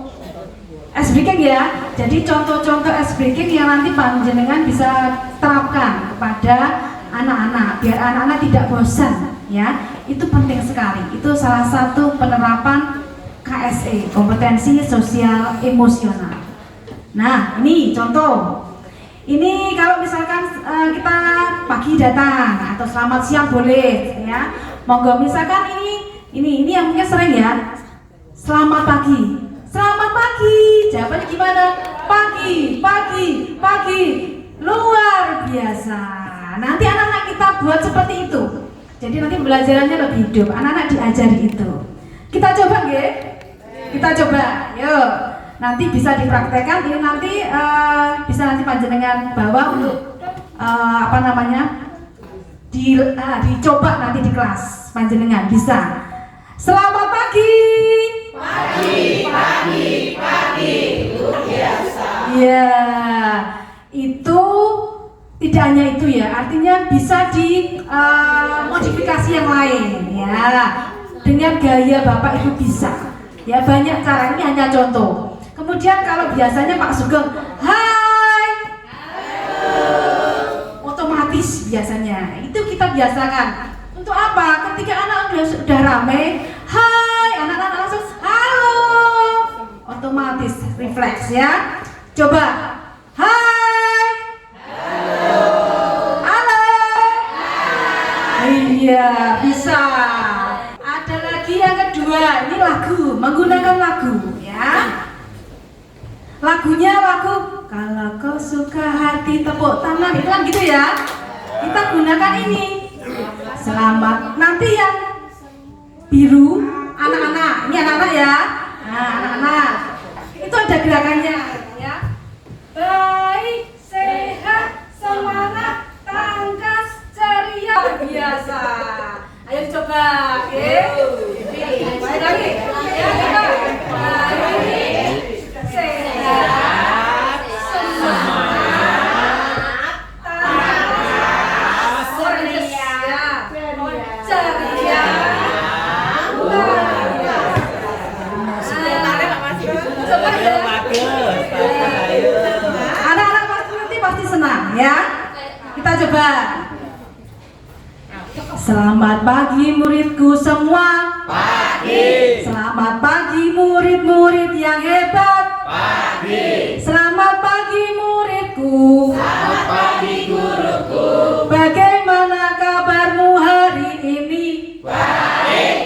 ice breaking ya. Jadi contoh-contoh ice breaking yang nanti panjenengan bisa terapkan kepada anak-anak biar anak-anak tidak bosan ya. Itu penting sekali. Itu salah satu penerapan KSE, kompetensi sosial emosional. Nah, ini contoh. Ini kalau misalkan kita pagi datang atau selamat siang boleh ya. Monggo misalkan ini yang mungkin sering ya. Selamat pagi. Selamat pagi. Jawabannya gimana? Pagi, pagi, pagi. Luar biasa. Nanti anak-anak kita buat seperti itu. Jadi nanti pembelajarannya lebih hidup. Anak-anak diajari itu. Kita coba nggih? Kita coba. Yuk. Nanti bisa dipraktekkan, ini nanti bisa nanti panjenengan bawa untuk dicoba nanti di kelas panjenengan bisa. Selamat pagi. Pagi, pagi, pagi. Luar biasa. Ya, itu tidak hanya itu ya, artinya bisa di modifikasi yang lain ya. Dengan gaya Bapak Ibu bisa. Ya banyak cara, ini hanya contoh. Kemudian kalau biasanya Pak Sugeng, hai, halo, otomatis biasanya itu kita biasakan. Untuk apa? Ketika anak sudah ramai, hai, anak-anak langsung halo, otomatis refleks ya. Coba, hai, halo, halo, iya bisa. Ada lagi yang kedua, ini lagu, menggunakan lagu ya. Lagunya lagu kalau kau suka hati tepuk tangan, itu kan gitu ya. Kita gunakan ini. Selamat. Nanti yang biru anak-anak, ini anak-anak ya. Nah, anak-anak. Itu ada gerakannya ya. Baik, sehat, semangat, tangkas, ceria, biasa. Ayo coba, oke? Baik lagi. Ya, coba. Baik. Sehat, semangat, tangkas, ceria, ceria, coba ya. Anak-anak pasti senang ya. Kita coba. Selamat pagi muridku semua. Pagi. Selamat pagi murid-murid yang hebat. Pagi. Selamat pagi muridku. Selamat pagi guruku. Bagaimana kabarmu hari ini? Baik.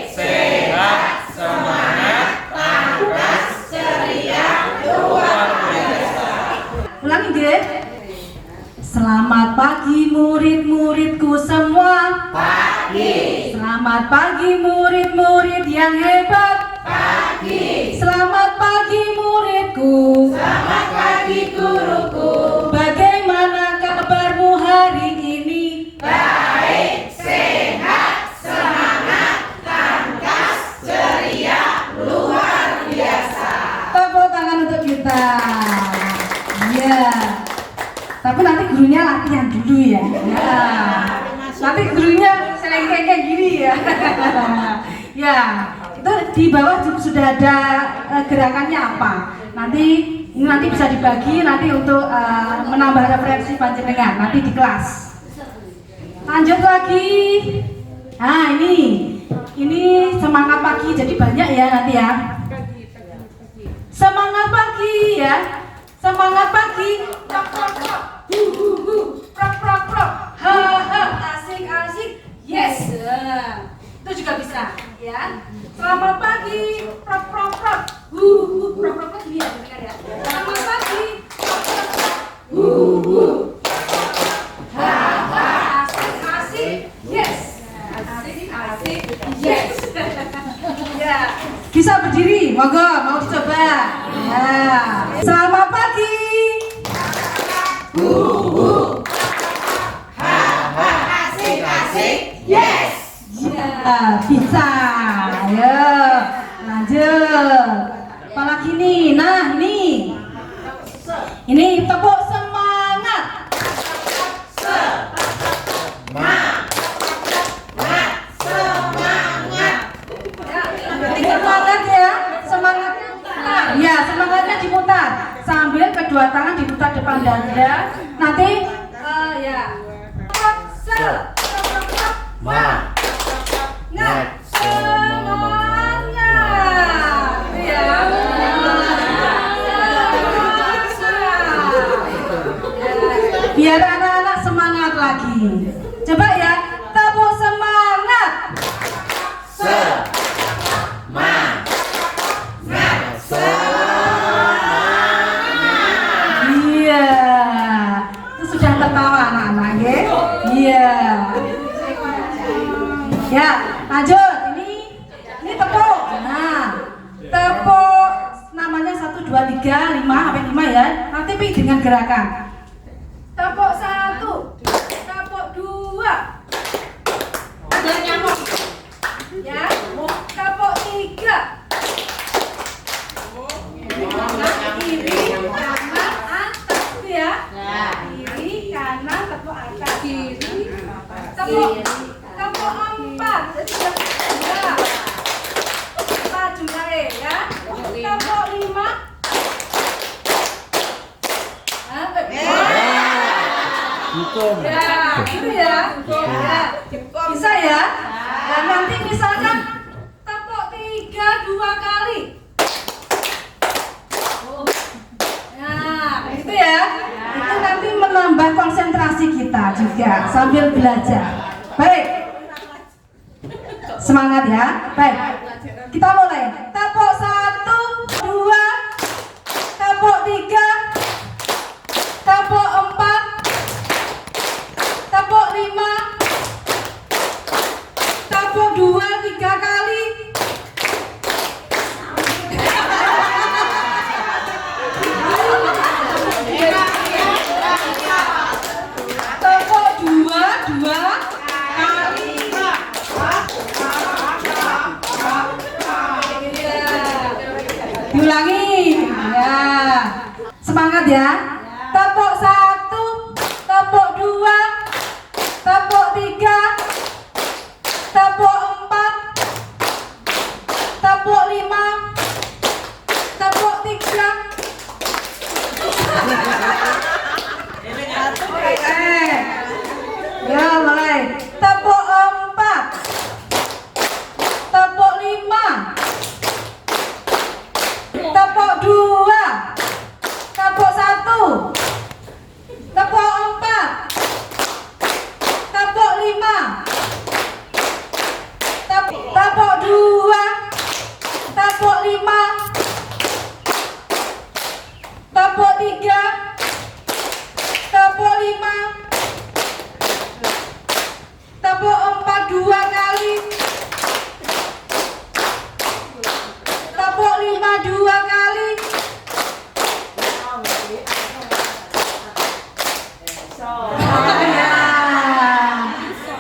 Pagi. Selamat pagi murid-murid yang hebat. Pagi. Selamat pagi muridku. Selamat pagi guruku. Bagaimana kabarmu hari ini? Baik, sehat, semangat, tangkas, ceria, luar biasa. Tepuk tangan untuk kita. Ya. Tapi nanti gurunya latihan dulu ya. Nanti gurunya selengkeng kayak gini ya. Ya, itu di bawah juga sudah ada gerakannya apa. Nanti bisa dibagi nanti untuk menambah referensi panjenengan nanti di kelas. Lanjut lagi. Nah ini semangat pagi, jadi banyak ya nanti ya. Semangat pagi ya. Semangat pagi. Prok prok prok. Prok prok prok. Ha ha, asik asik. Yes. Itu juga bisa ya. Selamat pagi. Prok prok prok. Prok prok prok ini ya, dengar ya. Selamat pagi. Prok prok prok. Ha ha, asik asik. Yes. Asik asik. Yes. Ya. Bisa berdiri, monggo, mau dicoba. Ya. Selamat pagi. Asik asik. Yes. Ya, bisa. Ayo, lanjut. Apalagi nih? Nah, ini. Ini tepuk semangat. Semangat ya, semangatnya. Ya, semangatnya diputar sambil kedua tangan diputar depan dada. Nanti ya. Biar anak-anak semangat lagi. Coba ya, tepuk semangat. Iya, itu sudah tertawa anak-anak ya. Iya. Ya, lanjut. Ini tepuk. Nah, tepuk namanya 1 2 3 5 sampai 5 ya. Nanti pilih dengan gerakan. Tepuk 1, tepuk 2. Ada nyamuk. Ya, tepuk 3. Kiri, kanan, atas itu ya. Kiri, kanan, tepuk atas. Kiri, tepuk 4. Jadi sudah 2. Maju naik ya. Tepuk 5. Ya, itu ya. Ya, bisa ya. Dan nanti misalkan tepuk 3 2 kali. Nah, itu ya. Itu nanti menambah konsentrasi kita juga sambil belajar. Baik. Semangat ya. Baik. Kita mulai. Tepuk 1 2, tepuk 3, tepuk 4, tepuk 5, tepuk 2 3 kali. Tepuk 2 kali.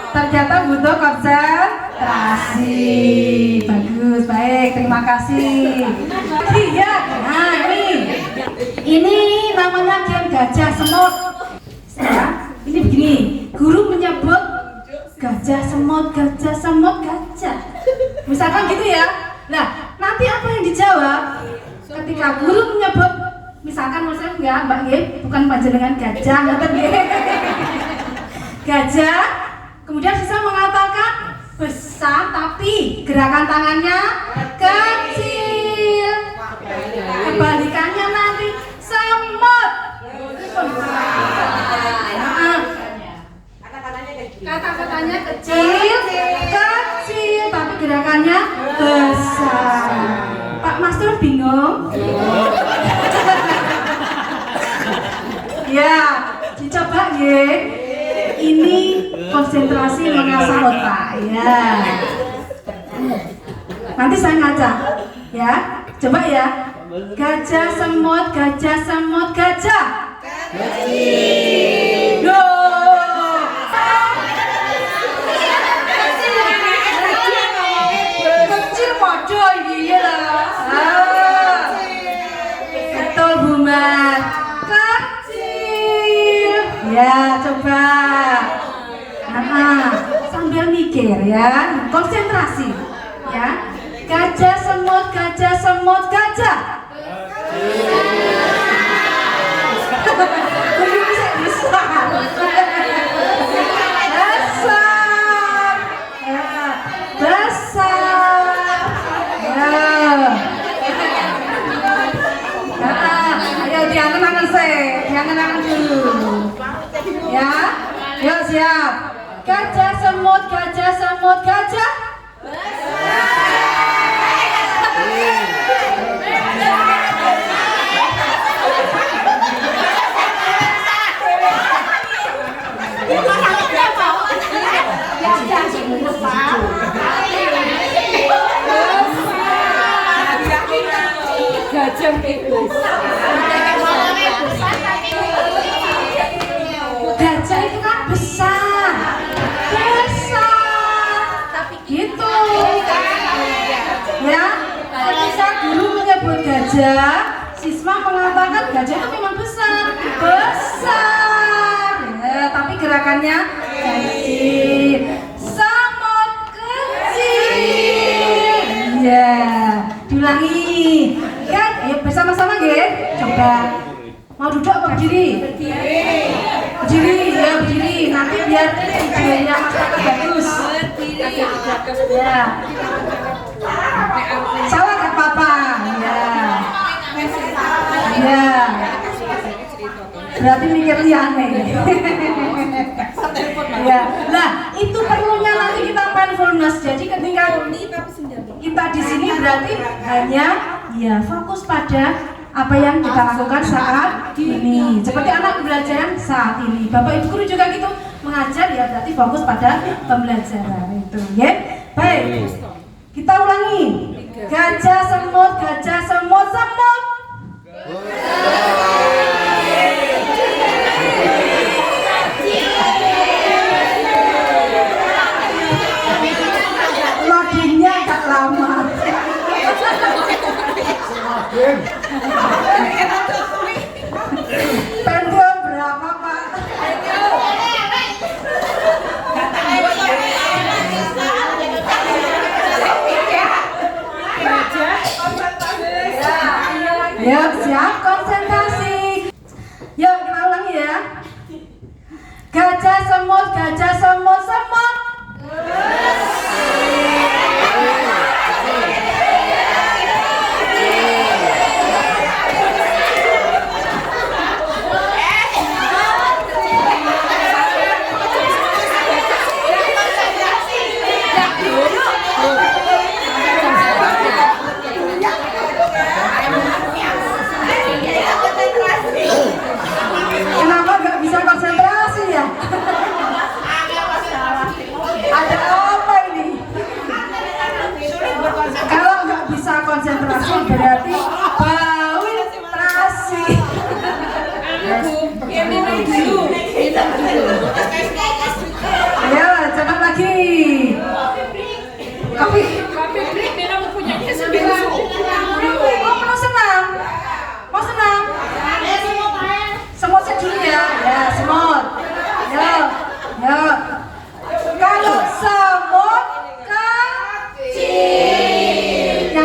Ternyata butuh konsentrasi. Bagus, baik, terima kasih. Iya, nah ini namanya game gajah semut. Ya, ini begini, guru menyebut gajah semut, gajah semut, gajah. Misalkan gitu ya. Nah, nanti apa yang dijawab ketika guru menyebut, misalkan maksudnya enggak, Mbak G, bukan panjenengan gajah, ngoten nggih. Gajah, kemudian siswa mengatakan besar tapi gerakan tangannya kecil. Kebalikannya nanti semut. Kata-katanya kecil, kecil tapi gerakannya besar. Pak Master bingung? Ya, dicoba ya. Ini konsentrasi mengasah otak ya. Nanti saya ngaca ya. Coba ya. Gajah semut, gajah semut, gajah. Go. Kecil waduh iya lah. Betul Bu Mat. Kecil. Ya coba. Sambil mikir ya, konsentrasi ya. Gajah semut, gajah semut, gajah. Belum bisa besar. Besar. Ya, besar. Ya. Ayo diangen-angen sih, diangen-angen dulu. Ya, yuk siap. Gajah semut, gajah semut, gajah. Gajah itu. Gajah itu kan besar, besar, tapi gitu. Ya, ketika guru menyebut gajah, siswa mengatakan gajah itu memang besar, besar. Ya, tapi gerakannya kecil. Semut kecil. Ya, diulangi. Kan, ya bersama-sama ya. Coba. Mau duduk apa berdiri? Berdiri, ya berdiri. Nanti biar videonya Mas Kakak bagus. Ya. Salah nggak apa-apa. Ya. Ya. Berarti mikir liane. Ya. Nah, itu perlunya nanti kita mindfulness. Jadi ketika kita di sini berarti hanya ya fokus pada apa yang kita lakukan saat ini. Seperti anak pembelajaran saat ini. Bapak Ibu guru juga gitu mengajar ya berarti fokus pada pembelajaran itu, ya. Baik. Kita ulangi. Gajah semut, gajah semut, semut. Loadingnya agak lama. Pendek berapa Pak? Ya, siap konsentrasi. Yuk kita ulangi ya. Gajah semut, gajah semut, semut. Kenapa nggak bisa konsentrasi ya? Ada apa ini? Kalau nggak bisa konsentrasi berarti bautrasi. Ayo, cepat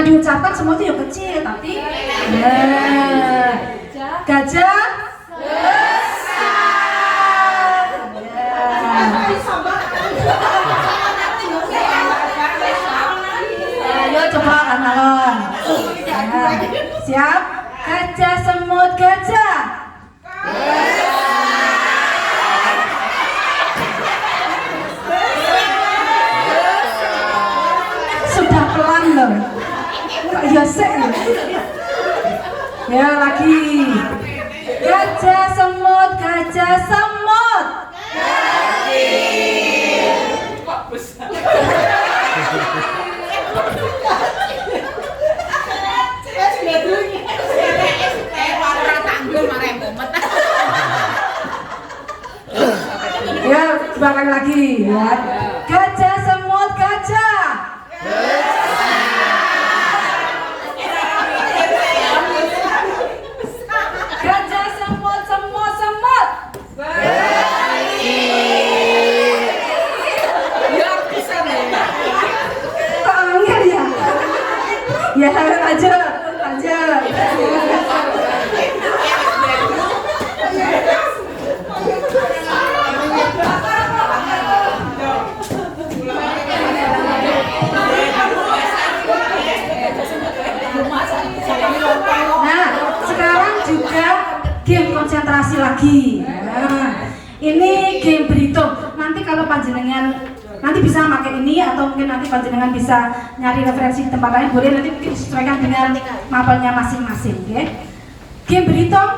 diucapkan semut itu ya kecil, tapi ya. Gajah besar. Ya. Ayo coba kenalan. Ya. Siap? Gajah, semut, gajah. Sudah pelan loh. Kok ya sih? Ya lagi. Gajah, semut, gajah, semut. Ya, coba lagi ya. Gajah, semut, gajah. Gajah, semut, semut, semut. Kok angin ya? Ya, lanjut. Nah, sekarang juga game konsentrasi lagi. Nah, ini game berhitung. Nanti kalau panjenengan nanti bisa pakai ini atau mungkin nanti panjenengan bisa nyari referensi di tempat lain, boleh nanti mungkin disesuaikan dengan mapelnya masing-masing. Okay? Game berhitung,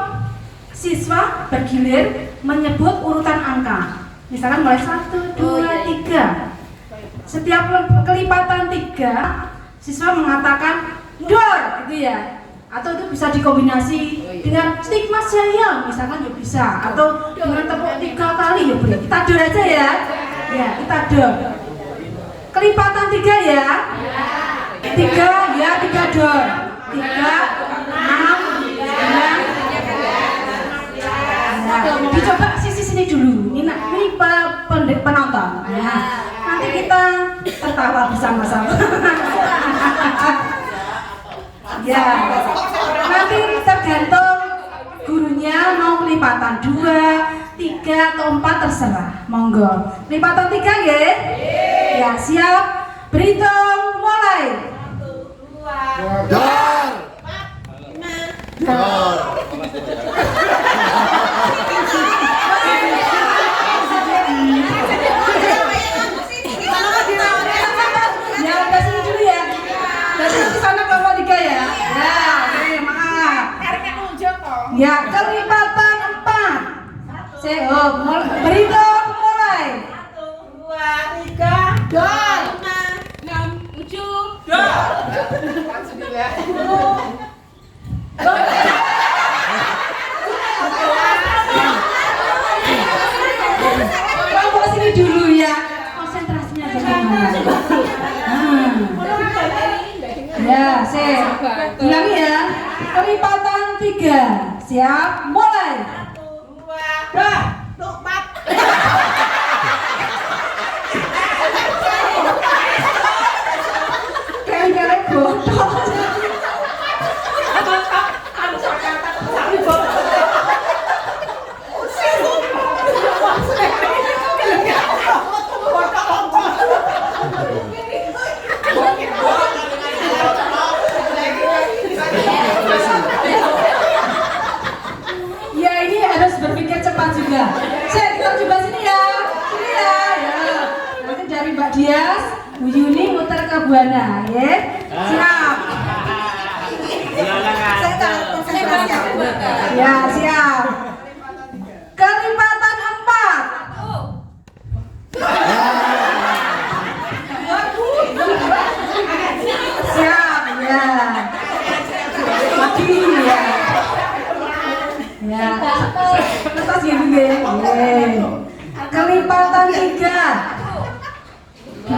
siswa bergilir menyebut urutan angka. Misalkan mulai 1, 2, 3. Setiap kelipatan 3, siswa mengatakan dor, gitu ya. Atau itu bisa dikombinasi dengan stigma saya, misalkan ya bisa. Atau dengan tepuk 3 kali ya boleh. Kita dor aja ya. Ya, kita dor. Kelipatan 3 ya. 3 ya, 3 dor. 3, 6, 9. Dicoba sini dulu. Ini penonton. Nah, nanti kita tertawa bersama-sama. Ya, nanti tergantung gurunya mau kelipatan 2, 3 atau 4 terserah. Monggo. Kelipatan 3 ya? Ya, siap. Berhitung mulai. 1, 2, 3. Ya, ke sini dulu ya. Dari sana ke 3 ya. Ya, oke, maaf. Ya, kelipatan 4. Berhitung mulai. 1, 2, 3, dor. 5, 6, 7, dor. Kamu ke sini dulu ya. Konsentrasinya bagaimana? Ya, ulangi ya. Kelipatan 3. Siap, mulai. 1, 2, 3. Kayak bodoh. Ya, ini harus berpikir cepat juga. Kita coba sini ya. Sini ya. Ya. Nanti dari Mbak Dias, Bu Yuni muter ke Buana, ya. Siap. Ya, siap. Kelipatan 4. Siap, ya. Lagi ya. Ya. Lepas ya dulu ya. Kelipatan 3. 5.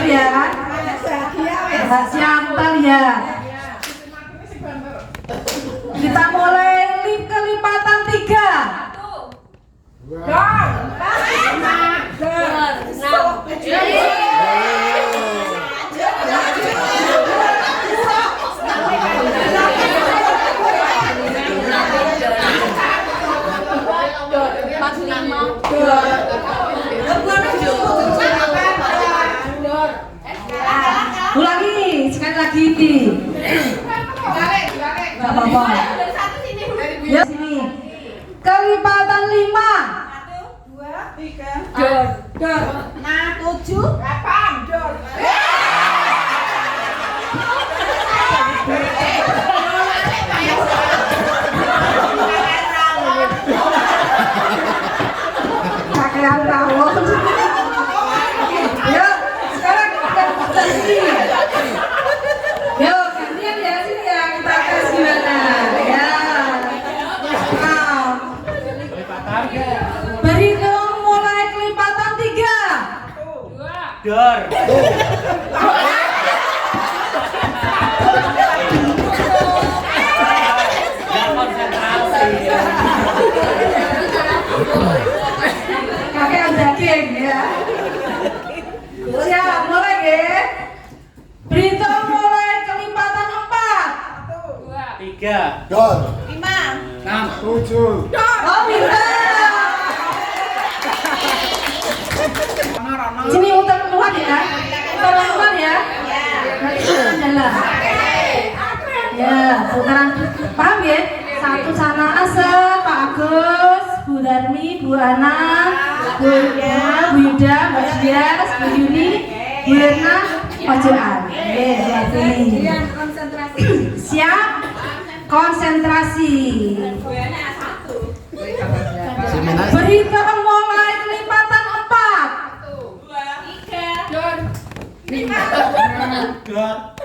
ya. Siap, kita lihat. Kita mulai kelipatan 3. Ulangi sekali lagi. Gak apa-apa. Ya sini. Kelipatan 5. 1, 2, 3. Dor. 6, 7, 8. Dor. Kakean tawon. Yuk, sekarang kita sini. Yuk, gantian ya sini ya, kita tes gimana ya. Berhitung mulai kelipatan 3. Dor. Jangan konsentrasi. Kakean daging ya. Siap, mulai ya. Berhitung mulai kelipatan 4. 3. Dor. 5. 6. 7. Oh, pintar. Sini muter keluar ya. Muter keluar ya. Nanti adalah. Ya, putaran. Paham ya? Satu sana Asep, Pak Agus, Bu Darmi, Bu Ana, Bu Ida, Mbak Dias, Bu Yuni, Bu Erna, Pak Johan. Siap? Konsentrasi. Berhitung mulai kelipatan 4. 2, 3. Dor.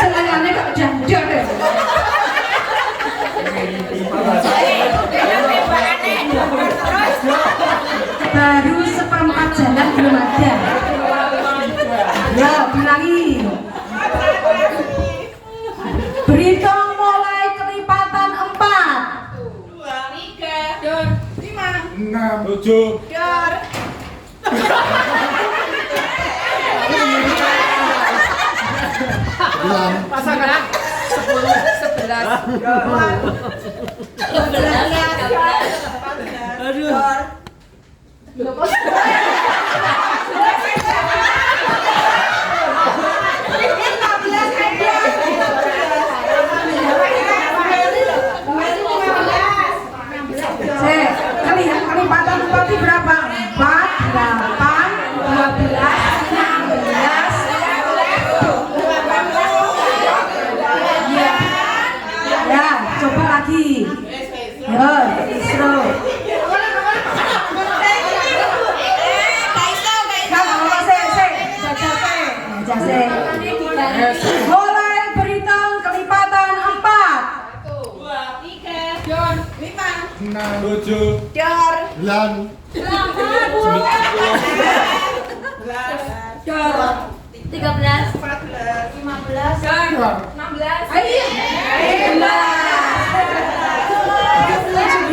Senangannya kok jandar ya. Baru seperempat jalan belum ada. Ya, ulangi. Berhitung mulai kelipatan 4. 2, 3. Dor. 5. 6. 7. Dor. Bilang. Pasangan 11. Aduh. Kelipatan 4 itu berapa? 4, 8, 12, 16. Ya, coba lagi. Yo, Isro. Mulai berhitung kelipatan 4. 2, 3. Dor. 5. 6. 7. Dor. 9. Dor. 13. 14. 15. Dor. 16. Ayo. 17.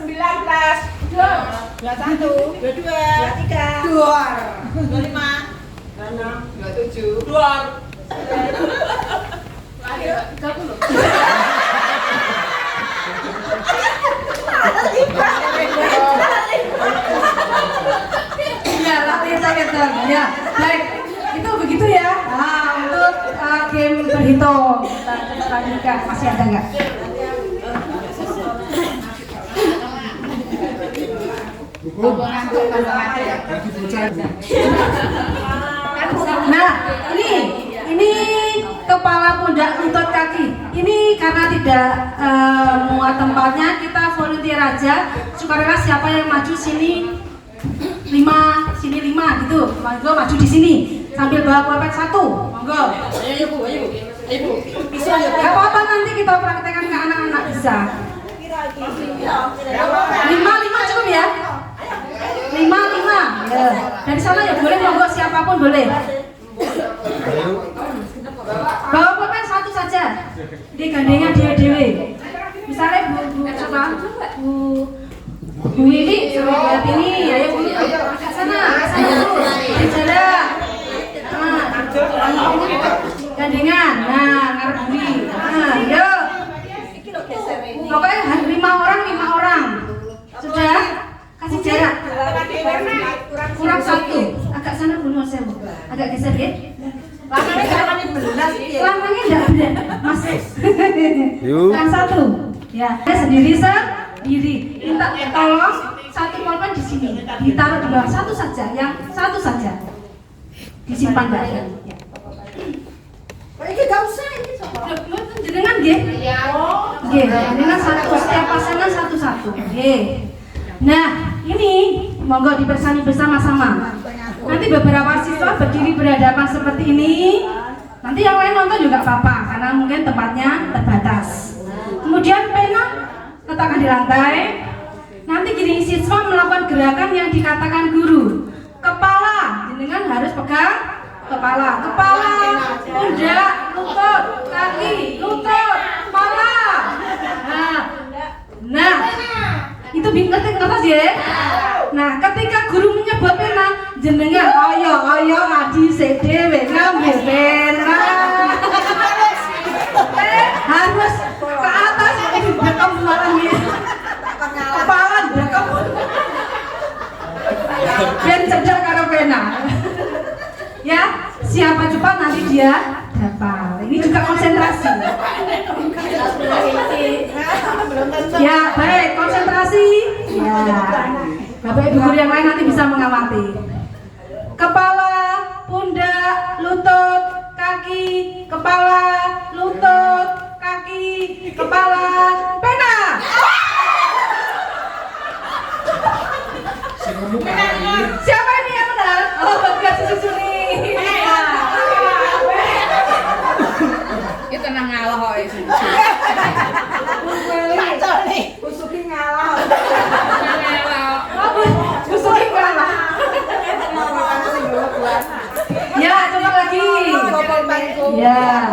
19. Dor. 21. 22. 23. Dor. 25. 26. 27. Dor. Ayo. 30. Ya, latihan saya ya. Baik, itu begitu ya. Nah, untuk game berhitung kita lanjutkan. Masih ada nggak? Nah, ini kepala pundak lutut kaki. Ini karena tidak muat tempatnya, kita volunteer aja. Sukarela siapa yang maju sini 5, sini 5 gitu. Monggo maju di sini sambil bawa pulpen 1. Monggo. Ayo Bu. Gak apa-apa, nanti kita praktekkan ke anak-anak bisa. Lima cukup ya? Lima. Ya. Dari sana ya boleh, monggo siapapun boleh. Bawa pulpen satu saja. Di gandengan dewe-dewe. Misalnya Bu Wiwi lihat ini, ayo Bu, ke sana bicara. Gandengan, nah ngarep buri. Yuk. Pokoknya 5 orang. Sudah? Kasih jarak. Kurang 1. Agak sana Bu Nusa. Agak geser ya. Lamanya enggak benar, Mas. Yang 1. Ya, sendiri. Minta tolong satu pulpen di sini. Ditaruh di bawah satu saja, Disimpan Mbak. Ya. Ini gak usah ini. Jenengan nggih? Nggih, jenengan setiap pasangan satu-satu. Nggih. Nah, ini monggo dipersani bersama-sama. Nanti beberapa siswa berdiri berhadapan seperti ini. Nanti yang lain nonton juga apa-apa karena mungkin tempatnya terbatas. Kemudian pena letakkan di lantai. Nanti gini, siswa melakukan gerakan yang dikatakan guru. Kepala, jenengan harus pegang kepala, pundak, lutut, kaki, kepala. Nah, itu ngerti ya? Nah, ketika guru menyebut pena, jenengan oyo ngadi sedewe ngambil pena. Harus ke atas, ini belakang suaranya. Kepala belakang. Biar cedek karo pena. Ya, siapa cepat nanti dia dapat. Ini juga konsentrasi. Ya, baik, konsentrasi. Ya, Bapak Ibu guru yang lain nanti bisa mengamati. Kepala, pundak, lutut, kaki, kepala, lutut, kaki, kepala, pena. Siapa ini yang menang? Oh, Bapak susu nih. Itu tenang ngalah kok itu. Kacau nih. Usuki ngalah. Usuki ngalah. Ya, coba lagi. Ya.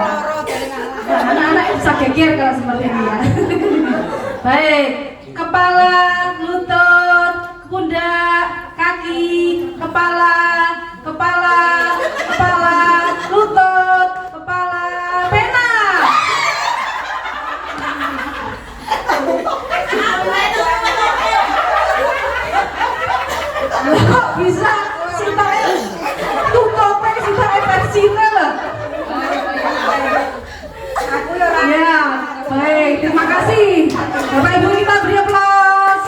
Anak-anak bisa geger kalau seperti ini ya. Baik, kepala, lutut, pundak, kaki, kepala, lutut, kepala, pena. Kok bisa Sinta tuh topeng Sinta versi loh. Ya, baik, terima kasih. Bapak Ibu kita beri aplaus.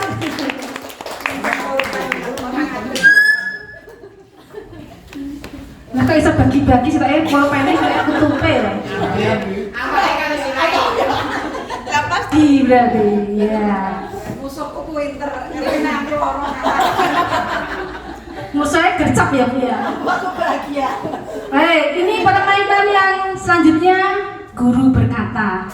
Nah, kok bisa bagi-bagi sih, pulpennya kayak ketupe ya. Pasti berarti, ya. Musuhku pinter. Musuhnya gercep ya Bu ya. Aku bahagia. Baik, ini permainan yang selanjutnya guru berkata.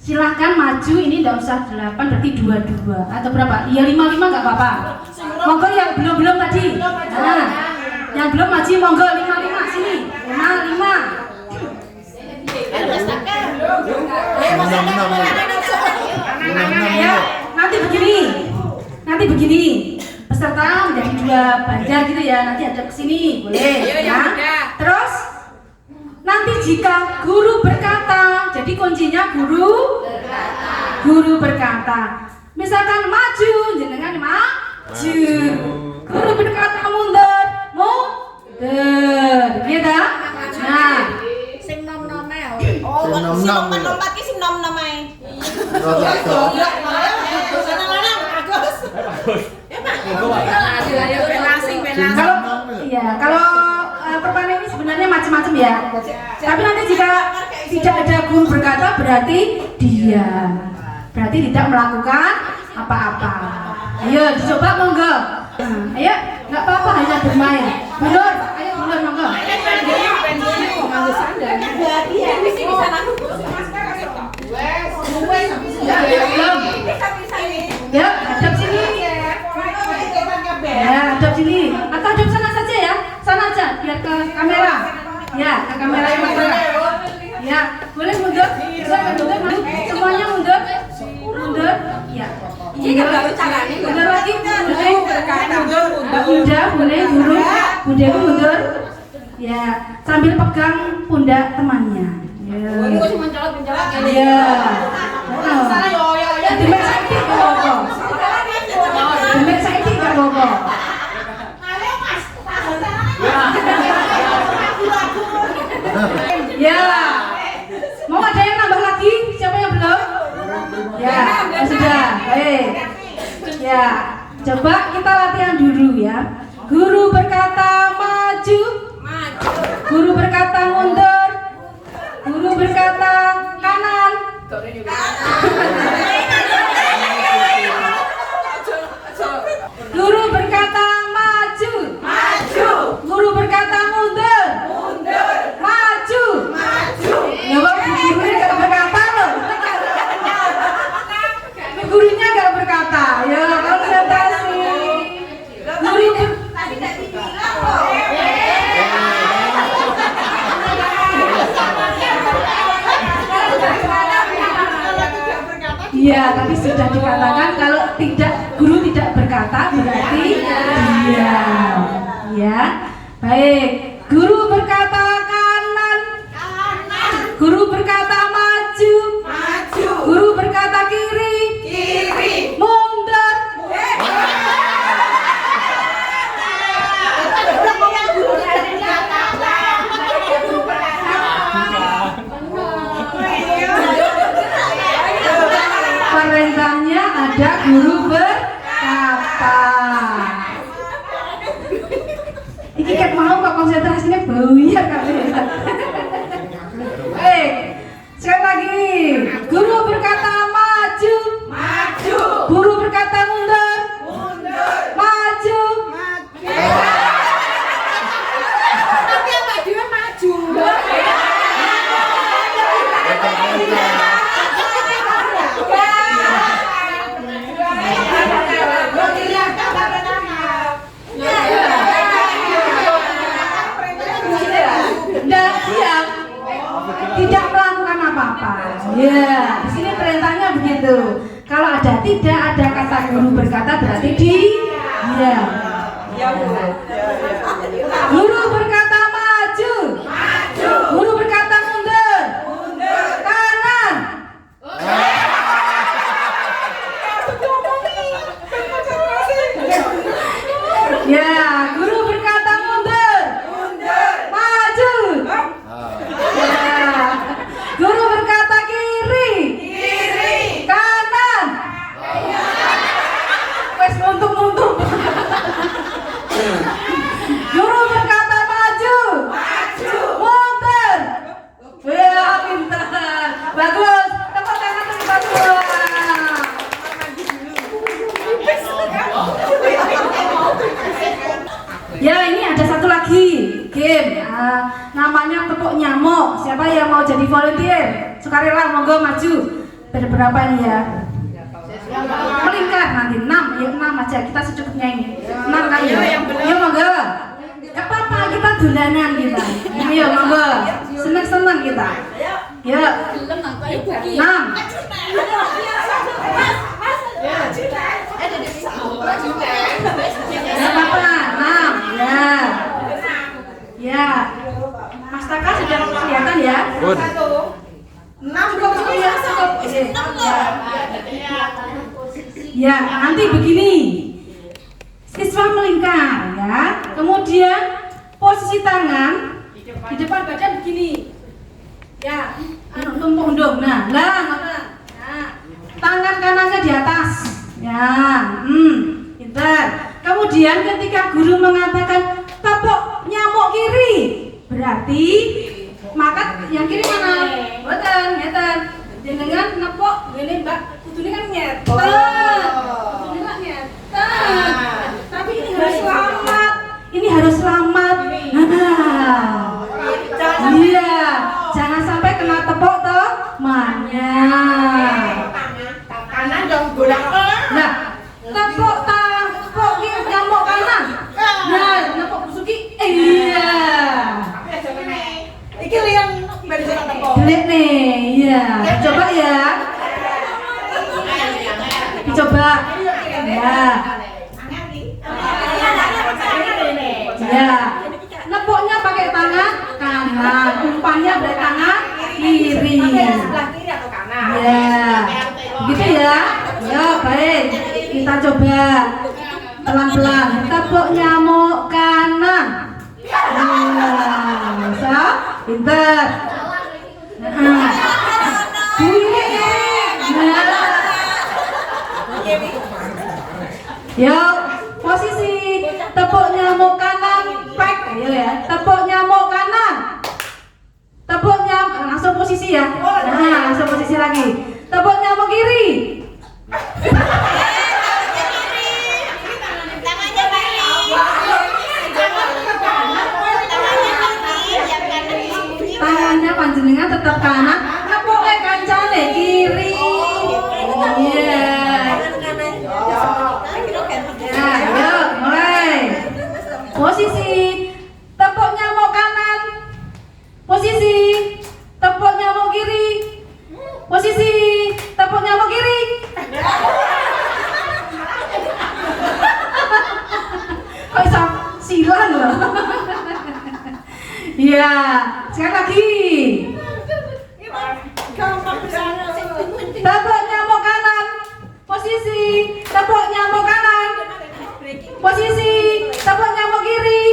Silahkan maju, ini tidak usah 8 berarti 22 atau berapa? Ya 55 nggak apa-apa. Monggo yang belum tadi. Nah, yang belum maju monggo 55 sini. 55. Ya, nanti begini. Peserta menjadi 2 banjar gitu ya. Nanti ada kesini, boleh. Ya. Terus nanti jika guru berkata, jadi kuncinya guru berkata. Misalkan maju, jenengan maju. Guru berkata mundur, gitu. Nah, Sing nom-nome. Oh, si nomor-nomor ki si nom-nomai. Kalau permainan ini sebenarnya macam-macam ya. Tapi nanti jika tidak ada guru berkata berarti diam. Berarti tidak melakukan apa-apa. Ayo dicoba monggo. Ayo, nggak apa-apa hanya bermain. Mundur, ayo mundur monggo. sini atau hadap sana saja ya, sana aja biar ke kamera. Ya, ke kamera yang mana? Ya, boleh mundur. Mundur. Semuanya mundur. Mundur. Ya. Ini kan baru caranya. Mundur lagi. Mundur. Bunda, boleh guru. Bunda itu mundur. Ya, sambil pegang pundak temannya. Ya. Ya. Demek saiki gak apa-apa. Demek saiki gak apa-apa. Ya. Mau ada yang nambah lagi? Siapa yang belum? Ya, sudah. Baik. Ya, coba kita latihan dulu ya. Guru berkata maju. Guru berkata mundur. Guru berkata kanan. Guru berkata maju. Guru berkata mundur. Maju. Ya bang, gurunya gak berkata loh. Gurunya gak berkata. Ya, konsentrasi. Guru Tadi tidak dibilang loh. Iya, tapi sudah dikatakan kalau guru tidak berkata berarti diam. Ya, baik. Guru berkata kanan. Guru berkata maju. Guru berkata kiri. Mundur. Perintahnya ada guru berkata. Ini kan mau kok konsentrasinya buyar kali ya. Sekali lagi. Guru berkata maju. Guru berkata mundur. Maju. Tapi yang majunya maju. Dan siap. Tidak melakukan apa-apa. Ya, di sini perintahnya begitu. Kalau ada tidak ada kata guru berkata berarti diam. Guru berkata maju. Guru berkata mundur. Kanan. Ya, guru berkata mundur. Maju. Ya. Guru berkata kiri. Kanan. Wes muntuk-muntuk. Guru berkata maju. Mundur. Ya, pintar. Bagus. Tepuk tangan untuk bagus. Ya, ini ada satu lagi game. Namanya tepuk nyamuk. Siapa yang mau jadi volunteer? Sukarela, monggo maju. Berapa ini ya? Melingkar nanti 6, ya 6 aja. Kita secukupnya ini. 6 kali ya. Yuk monggo. Gak apa-apa, kita dolanan kita. Ayo monggo. Seneng-seneng kita. Yuk. 6. Gak apa-apa. 6. Ya. Ya. Mas Taka sudah kelihatan ya? Ya, nanti begini. Siswa melingkar ya. Kemudian posisi tangan di depan badan begini. Ya, tumpuk-undung. Nah, ngoten. Nah, tangan kanannya di atas. Ya, pintar. Kemudian ketika guru mengatakan tepuk nyamuk kiri, berarti maka yang kiri mana? Boten, ngeten. Jenengan nepok ngene Mbak, kudune kan nyet. Kudune kan nyet. Tapi ini harus selamat. Ini harus selamat. Iya, jangan sampai kena tepuk temannya. Kanan dong golak. Nah, tepuk nyamuk kanan. Pelan-pelan. Tepuk nyamuk kanan. Nah, bisa? Pinter. Kiri. Nah. Yuk, posisi. Tepuk nyamuk kanan. Pek. Ayo ya. Tepuk nyamuk kanan. Tepuk nyamuk. Langsung posisi ya. Nah, langsung posisi lagi. Tepuk nyamuk kiri. Tangannya balik. Tangannya panjenengan tetap kanan, nepuke kancane kiri. Iya. Ya, yuk, mulai. Posisi tepuk nyamuk kanan. Posisi tepuk nyamuk kiri. Posisi tepuk nyamuk kiri. Kok bisa silang loh. Iya, sekali lagi. Tepuk nyamuk kanan. Posisi tepuk nyamuk kanan. Posisi tepuk nyamuk kiri.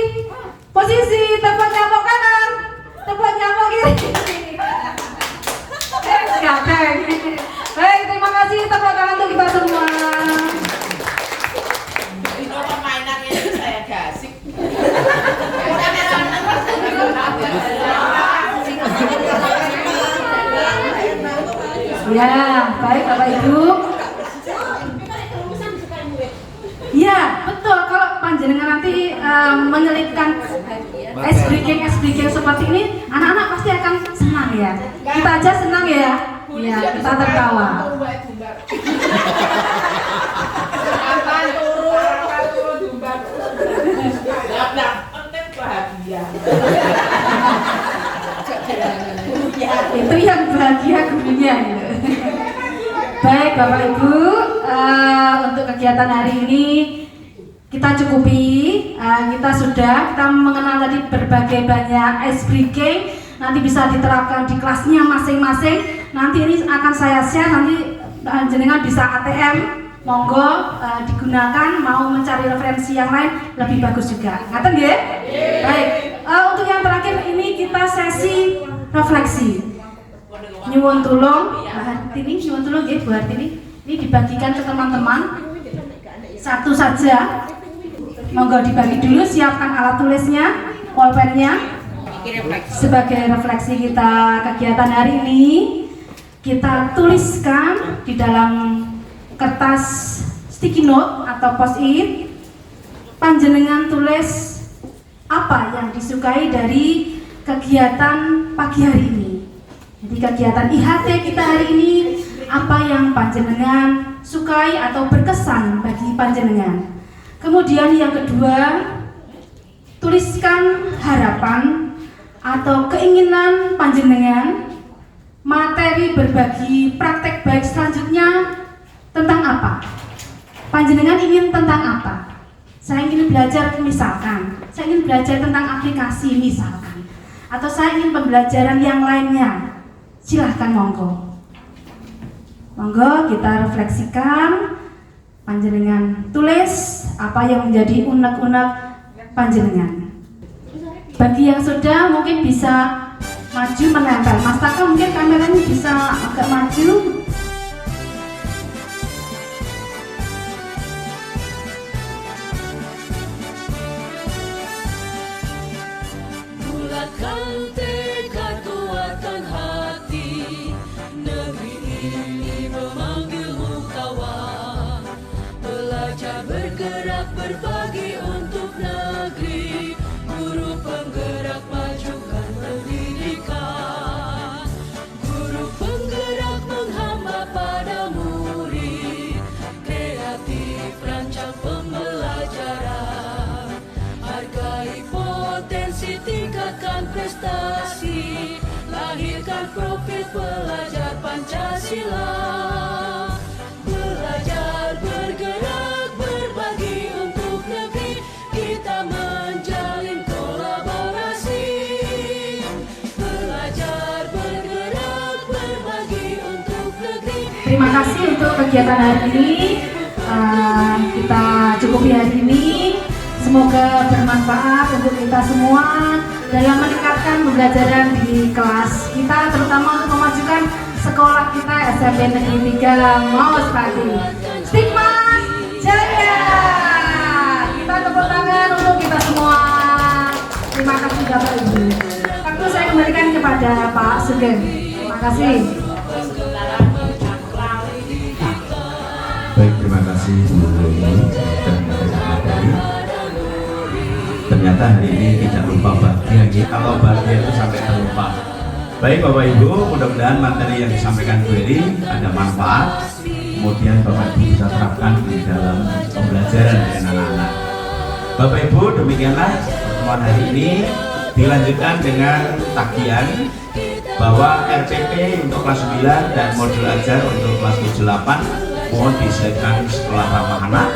Posisi tepuk nyamuk kanan. Tepuk nyamuk kiri. Gateng. Baik, terima kasih tepuk tangan untuk kita semua. Permainan ini saya gasik. Ya, baik Bapak Ibu. Ya, betul. Kalau panjenengan nanti menyelipkan ice breaking seperti ini, anak-anak pasti akan senang ya. Kita aja senang ya. Ya, kita tertawa. Itu yang bahagia gurunya gitu. Baik Bapak Ibu, untuk kegiatan hari ini kita cukupi. Kita mengenal tadi berbagai banyak ice breaking. Nanti bisa diterapkan di kelasnya masing-masing. Nanti ini akan saya share, nanti jenengan bisa ATM, monggo digunakan. Mau mencari referensi yang lain lebih bagus juga. Ngaten nggih? Baik. Untuk yang terakhir ini kita sesi refleksi. Nyuwun tulung, nyuwun tulung nggih Bu Hartini. Ini dibagikan ke teman-teman. Satu saja. Monggo dibagi dulu, siapkan alat tulisnya, pulpennya. Sebagai refleksi kita kegiatan hari ini, kita tuliskan di dalam kertas sticky note atau post-it. Panjenengan tulis apa yang disukai dari kegiatan pagi hari ini. Jadi kegiatan IHT kita hari ini, apa yang panjenengan sukai atau berkesan bagi panjenengan. Kemudian yang kedua, tuliskan harapan atau keinginan panjenengan materi berbagi praktek baik selanjutnya tentang apa? Panjenengan ingin tentang apa? Saya ingin belajar misalkan, saya ingin belajar tentang aplikasi misalkan, atau saya ingin pembelajaran yang lainnya. Silahkan monggo. Monggo kita refleksikan, panjenengan tulis apa yang menjadi unek-unek panjenengan. Bagi yang sudah mungkin bisa maju menempel. Mas Taka mungkin kameranya bisa agak maju. Bulatkan tekad, kuatkan hati. Negeri ini memanggilmu kawan. Belajar bergerak berbagi untuk negeri. Guru penggerak majukan pendidikan. Guru penggerak menghamba pada murid. Kreatif rancang pembelajaran. Hargai potensi, tingkatkan prestasi. Lahirkan profil pelajar Pancasila. Belajar bergerak berbagi untuk negeri. Kita menjalin kolaborasi. Belajar bergerak berbagi untuk negeri. Terima kasih untuk kegiatan hari ini. kita cukupi hari ini. Semoga bermanfaat untuk kita semua dalam meningkatkan pembelajaran di kelas kita, terutama untuk memajukan sekolah kita SMP Negeri 3 Maus Pati. Stigmas Jaya! Kita tepuk tangan untuk kita semua. Terima kasih Bapak Ibu. Waktu saya kembalikan kepada Pak Sugeng. Terima kasih. Baik, terima kasih Bu Leni dan materi. Ternyata hari ini tidak lupa bahagia. Kalau bahagia itu sampai terlupa. Baik Bapak Ibu, mudah-mudahan materi yang disampaikan Bu Leni ada manfaat. Kemudian Bapak Ibu bisa terapkan di dalam pembelajaran dengan anak-anak. Bapak Ibu, demikianlah pertemuan hari ini. Dilanjutkan dengan tagihan bahwa RPP untuk kelas 9 dan modul ajar untuk kelas 78 mohon disediakan sekolah ramah anak,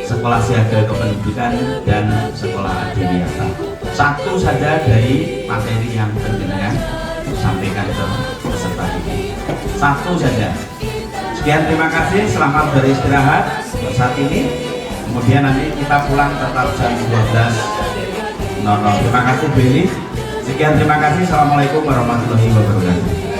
sekolah siaga kependudukan, dan sekolah adiwiyata. Satu saja dari materi yang penjenengan sampaikan ke peserta ini. Satu saja. Sekian, terima kasih. Selamat beristirahat saat ini. Kemudian nanti kita pulang tetap jam 12.00. Terima kasih Billy. Sekian, terima kasih. Assalamualaikum warahmatullahi wabarakatuh.